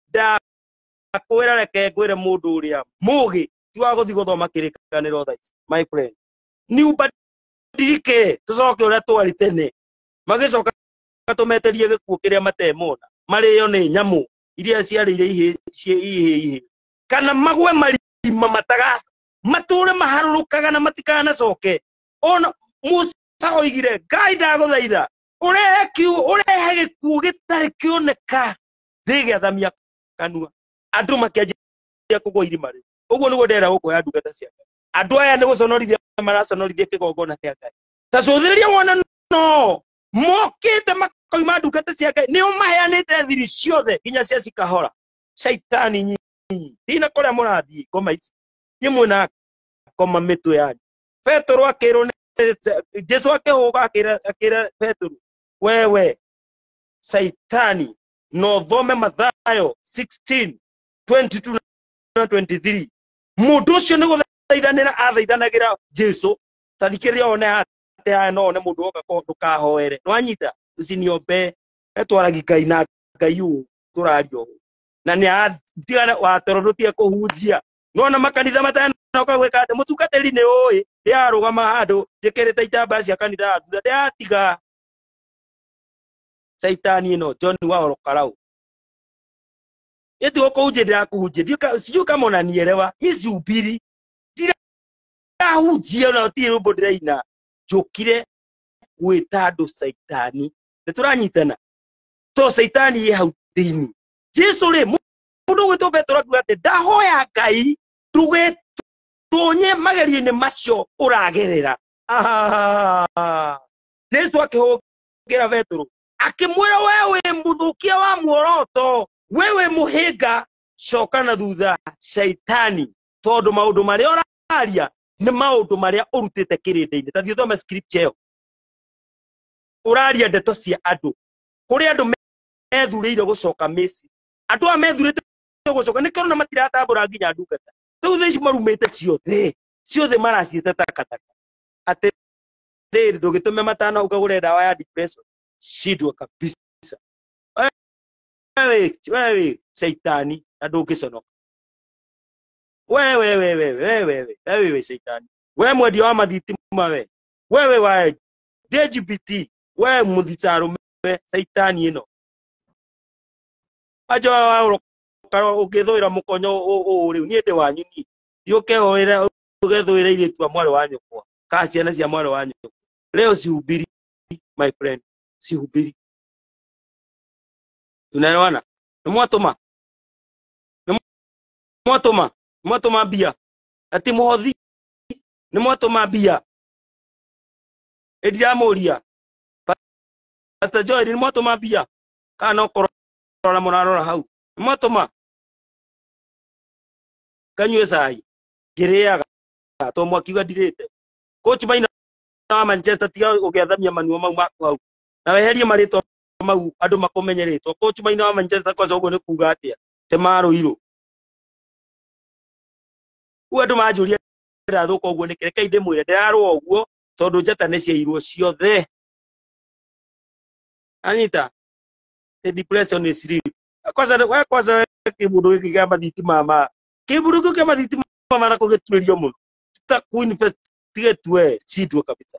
ndakwĩra reke ngwĩre mũndũ ũrĩa mũũgĩ ti wa gũthiĩ gũthoma kĩrĩkanĩro thaa ici my friend nĩ ubadilike tũcoke ũrĩa twarĩ tene magĩcoka tũmeterie gĩkuũ kĩrĩa matemona marĩo nĩ nyamũ iria ciarĩire ihĩ kana magwe marima matũre maharũrũkaga na matikanacoke ona Musa oigire Ngai ndagũthaitha ũrehe gĩkuũ gĩtarĩ kĩoneka rĩgĩathamia kanua andũ makĩanjia kũgwa irima rĩu ũguo nĩguo ndĩrenda gũkũhe ndungata cia Ngai andũ aya nĩ gũconorithia maraconorithia kĩgongona kĩa Ngai ta cũthĩrĩria wona no mokĩte makoima ndungata cia Ngai nĩo maheanĩte thiri ciothe nginya cia cikahora caitani nyinyi tina kũrĩa mũrathiĩ ngoma ici nĩ mwĩna ngoma mĩtwe yanyu Petro akĩrwo Jesu akĩhũga akĩra Petro wewe caitani no thome Mathayo 16:22 na 23 mũndũ ũcio nĩ gũthaithanĩra athaithanagĩra Jesu tathikĩrĩria one atĩa no ne mũndũ woka ndũkahoere nwanyita ũciniombe etwaragi Ngai na Ngai ũũ tũrario na nĩ atigana watorodotie kũhunjia nona makanitha matanoka gwĩka atĩ mũtungatĩri nĩ ũĩ yarũgama handũ njĩkĩrĩte itambaya cia kanitha thutha ndĩratiga caitani ĩno John wa Orokarau eti ũkũhunjia ndĩrakũhunjia sijui kama unanielewa mimi sihubiri ndĩrahunjia na ti rũmbo ndĩraina njũkire gwĩta andũ caitani nĩtũranyitana to caitani ĩ hau thĩinĩ Jesu rĩ mũndũ gwĩtwo Petro akiuga atĩ ndahoya Ngai ndũgetonye magerio-inĩ macio ũragerera Jesu akĩhũngĩra Petro akĩmwĩra wewe mũthũkia wa muoroto wewe mũhĩnga coka na thutha caitani tondũ maũndũ marĩa ũraria nĩ maũndũ marĩa ũrutĩte kĩrĩndĩ-inĩ ta thiĩ thome scripture ĩyo ũraria ndeto cia andũ kũrĩ andũ methurĩire gũcoka Misiri andũ aya methurĩte gũcoka nĩ kĩrona matiratambũra nginya ndungata rĩu thaici marumĩte ciothe maraciĩte takataka atĩ rĩrĩ ndũgĩtũme matanauga ũrĩa ndawa ya depression shindwe kabisa wewe caitani na ndũngĩconoka wewe caitani we mwendia wa mathitima wewe wa LGBT we mũthicaro caitani ĩno ajo ũngĩthũĩra mũkonyo rĩu niĩ ndĩ wanyu ni thiũkehoera ũgethũĩra airĩtu a mwarĩ wa nyũkwa kana ciana cia mwarĩ wa nyũkwa leo sihubiri my friend sihubiri tunaelewana mwatũma mbia ati mũhothi nĩ mwatũma mbia ndiramũria Pastor Joel nĩ mwatũma mbia kana ũkorora mũrarora hau nĩ mwatũma kanyue cai ngĩrĩaga to mwakiuga ndirĩte coach Maina wa Manchester tiga ũgĩathamia manuo mau maku hau na weherie marĩtwa mau andũ makũmenyerĩtwo coach Maina wa Manchester kwa ũguo nĩ kuga atĩa te marũirwo andũ manjũria ndathũka ũguo nĩ kĩreke ndĩmwĩre ndĩrarũa ũguo tondũ njata nĩ ciairwo ciothe anyita the depression is real kwanza kĩbũndũ gĩkĩ kĩa mathitima kĩbũndũ gĩkĩ kĩa mathitima na kũgĩtuĩrio mũno ta kuinvest tigetue chidwe kabisa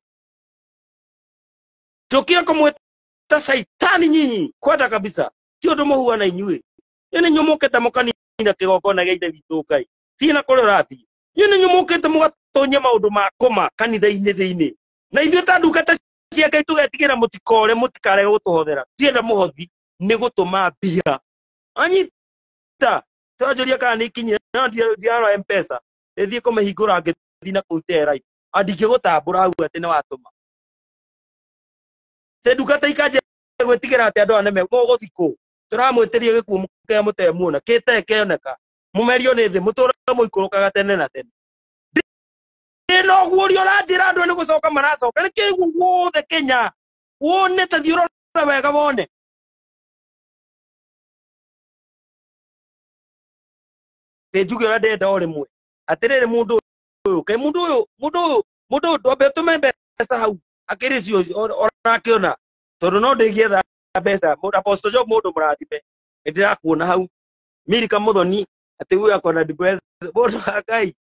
tokira kũmwĩta caitani nyinyi kwenda kabisa ti ũndũ mũhuana inyuĩ nĩ nyũmũkĩte mũkanina kĩgongona gĩa ithe witũ Ngai tina kũrĩa ũrathiĩ nĩ nyũmũkĩte tonye maundu makoma kanitha-ini thiini na ithuĩ ta ndungata cia Ngai tũgetigĩra mũtikore mũtikarege gũtũhothera ndienda mũhothi nĩ gũtũma mbia anyita twanjũria kana nĩ ikinyire no ndirarora M-Pesa ĩthiĩ kũmĩhingũra ngĩthiĩ na kũu tera ndingĩgũtambũra hau atĩ nĩ watũma te ndungata ikanjia gwĩtigĩra atĩ andũ aya nĩ mũgũthiĩ kũ tũramwĩtĩria gĩkuũ mũkĩa mũtemuona kĩte kĩoneka mũmerio nĩ thĩ mũtũũre mũikũrũkaga tene na tene ndĩna ũguo ũrĩa ũranjĩra andũ nĩ gũcoka maracoka nĩ kĩguũ guothe Kenya wone ta thiĩ ũrore wega wone te njuge ũrĩa ndĩrenda o rĩmwe atĩrĩrĩ mũndũ ũyũ kaĩ mũndũ ũyũ twambe tũme mbeca hau akĩrĩ cio orakĩona tondũ no ndĩgĩetha mbeca Apostle Job mũndũ mũrathime ndĩrakuona hau Milika Muthoni atĩ huyu akona depressed mũndũ wa Ngai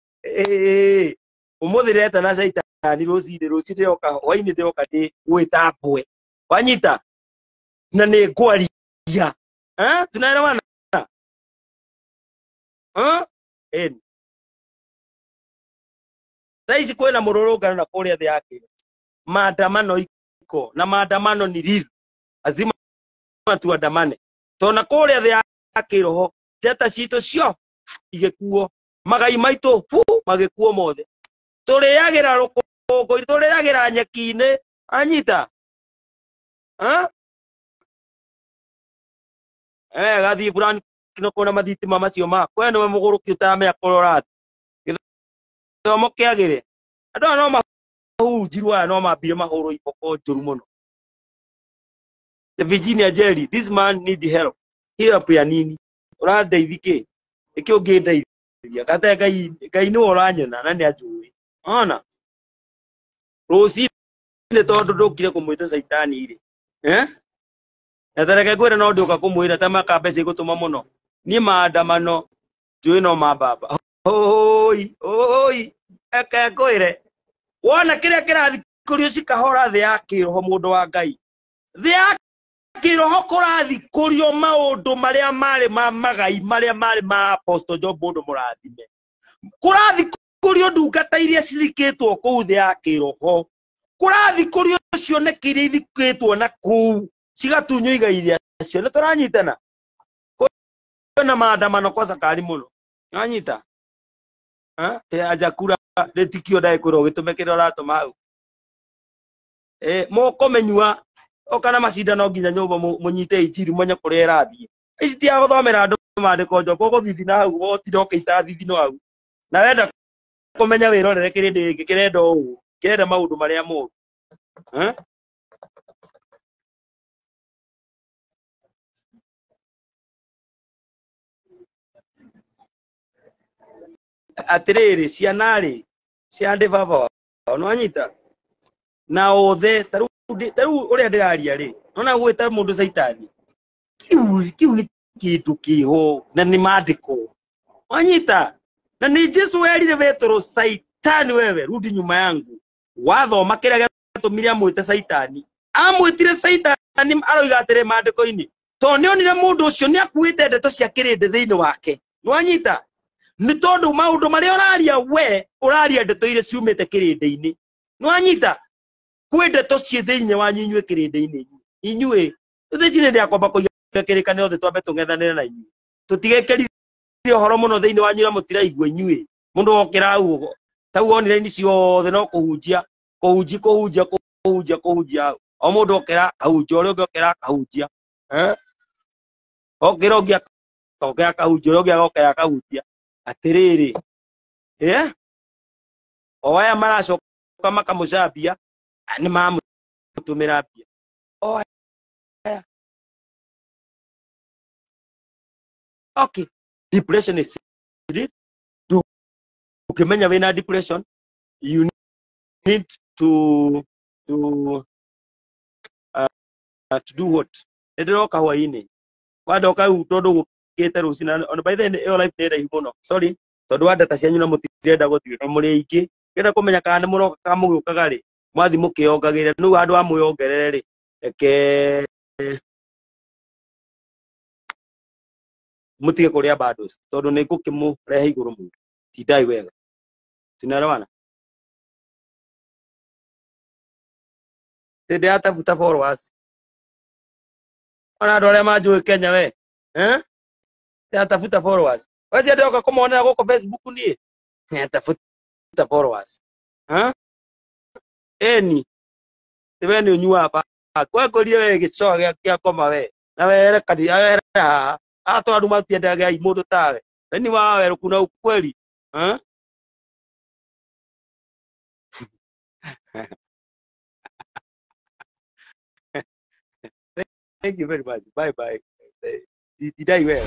ũmũthĩ reta na caitani rũcinĩ ndĩroka hwainĩ ndĩroka ndĩ gwĩtambwe wanyita na nĩ ngwaria tunaelewana thaa ici kwĩna mũrũrũngano na kũrĩa thĩ yake maandamano iko na maandamano ni real lazima tuandamane tona kũrĩa thĩ ya kĩroho njata citũ cio igĩkuo magai maitũ magĩkuo mothe tũrĩagĩra rũkũngũ tũrĩagĩra nyeki-inĩ anyita gathiĩ burani kĩnoko na mathitima macio maku we nĩwe mũgũrũki ũtamenya kũrora gĩthomo kĩagĩre andũ aya no mahunjirwo aya no mambire mahũrwo iboko njũru mũno Virginia Jerry this man need help ya nini ũrandeithia kĩ ĩkĩ ũngĩndeithia gate Ngai nĩwe ũranyona na nĩ anjũĩ ona rũcinĩ tondũ ndũkire kũmwĩta caitani rĩ na tareke ngwĩre no ndĩũka kũmwĩra ta maka mbeca igũtũma mũno niĩ maandamano njũĩ no mambamba oi eke ngwĩre wona kĩrĩa kĩrathi kũrĩa cikahora thĩ ya kĩroho mũndũ wa Ngai thĩ ya kĩroho kũrathi kũrio maũndũ marĩa marĩ ma magai marĩa marĩ ma Apostle Job mũndũ mũrathime kũrathi kũrio ndungata iria cirikĩtwo kũu thĩ ya kĩroho kũrathi kũrio cioneki iria ithikĩtwo na kũu cigatunywo igai rĩacio nĩ tũranyitana kwĩna maandamano kwa cakari mũno nĩwanyita te ajakura rĩtikio ndagĩkwĩra ũgĩtũmĩkĩra ũratũma hau mũkũmenyua okana macindano nginya nyũmba mũnyite injiri mwenye kũrĩa ĩrathiĩ ici ti agũthomera andũ maandĩko njoka ũgũthithina hau wotire ũkĩita thithino hau na wenda kũmenya wĩrorere kĩrĩndĩ gĩkĩ kĩrenda ũũ kĩrenda maũndũ marĩa moru atĩrĩrĩ ciana rĩ ciandĩ baba wao nĩwanyita na othe tarĩu ũrĩa ndĩraria rĩ nona gwĩta mũndũ caitani kiu nĩ kĩndũ kĩho na nĩ maandĩko wanyita na nĩ Jesũ werire Petro caitani wewe rudi nyuma yangu wathoma kĩrĩa gĩatũmire amwĩte caitani amwĩtire caitani aroiga atĩrĩ maandĩko-inĩ tondũ nĩonire mũndũ ũcio nĩ akuĩte ndeto cia kĩrĩndĩ thĩinĩ wake nĩwanyita nĩ tondũ maũndũ marĩa ũraria we ũraria ndeto iria ciumĩte kĩrĩndĩ-inĩ nĩwanyita kwĩ ndeto ciĩ thĩinĩ wanyu inyuĩ kĩrĩndĩ-inĩ inyuĩ thĩinĩ nĩ akwamba kũiga kĩrĩkanĩro thĩ twambe tũng'ethanĩre na inyuĩ tũtigekĩrire ũhoro mũno thĩinĩ wanyu na mũtiraigua inyuĩ mũndũ wokĩra hau tau online ciothe no kũhunjia o mũndũ okĩra akahunjia ũrĩa ũngĩ okĩra akahunjia okĩra ũngĩ okĩra akahunjia ũrĩa ũngĩ okĩra akahunjia atĩrĩrĩ o aya maracoka makamũcambia nĩ mamũtũmĩra mbia o aya okay depression is serious ukimenya wina depression you need to do what ndiroka hwainĩ wandoka u tondu gukite rucina on by the way your life nĩ raihu mũno sorry tondu wa data cianyu na mũtirenda gũthiĩ mũrĩ aingĩ kenda kũmenya kana nĩ mũroka kana mũgĩũkaga rĩ mwathi mũkĩongagĩrĩra nĩu handũ ha mwĩongerere rĩ reke mũtige kũrĩa bundles tondu nĩ ngũkĩmũrehe igũrũ mũno tindai wega tunaelewana ndatafuta followers ona andå arä a manjå Kenya we ndatafuta followers weci ndoka kũmonera gũkũ Facebook niĩ ndatafuta followers eni we nĩ ũnyuaga kwengũrire we gĩcoa gĩa koma we na werekani haha atwaru matiendagai mũndũ tawe ni wawerũku na ukweli Thank you very much. Bye bye. Did I well?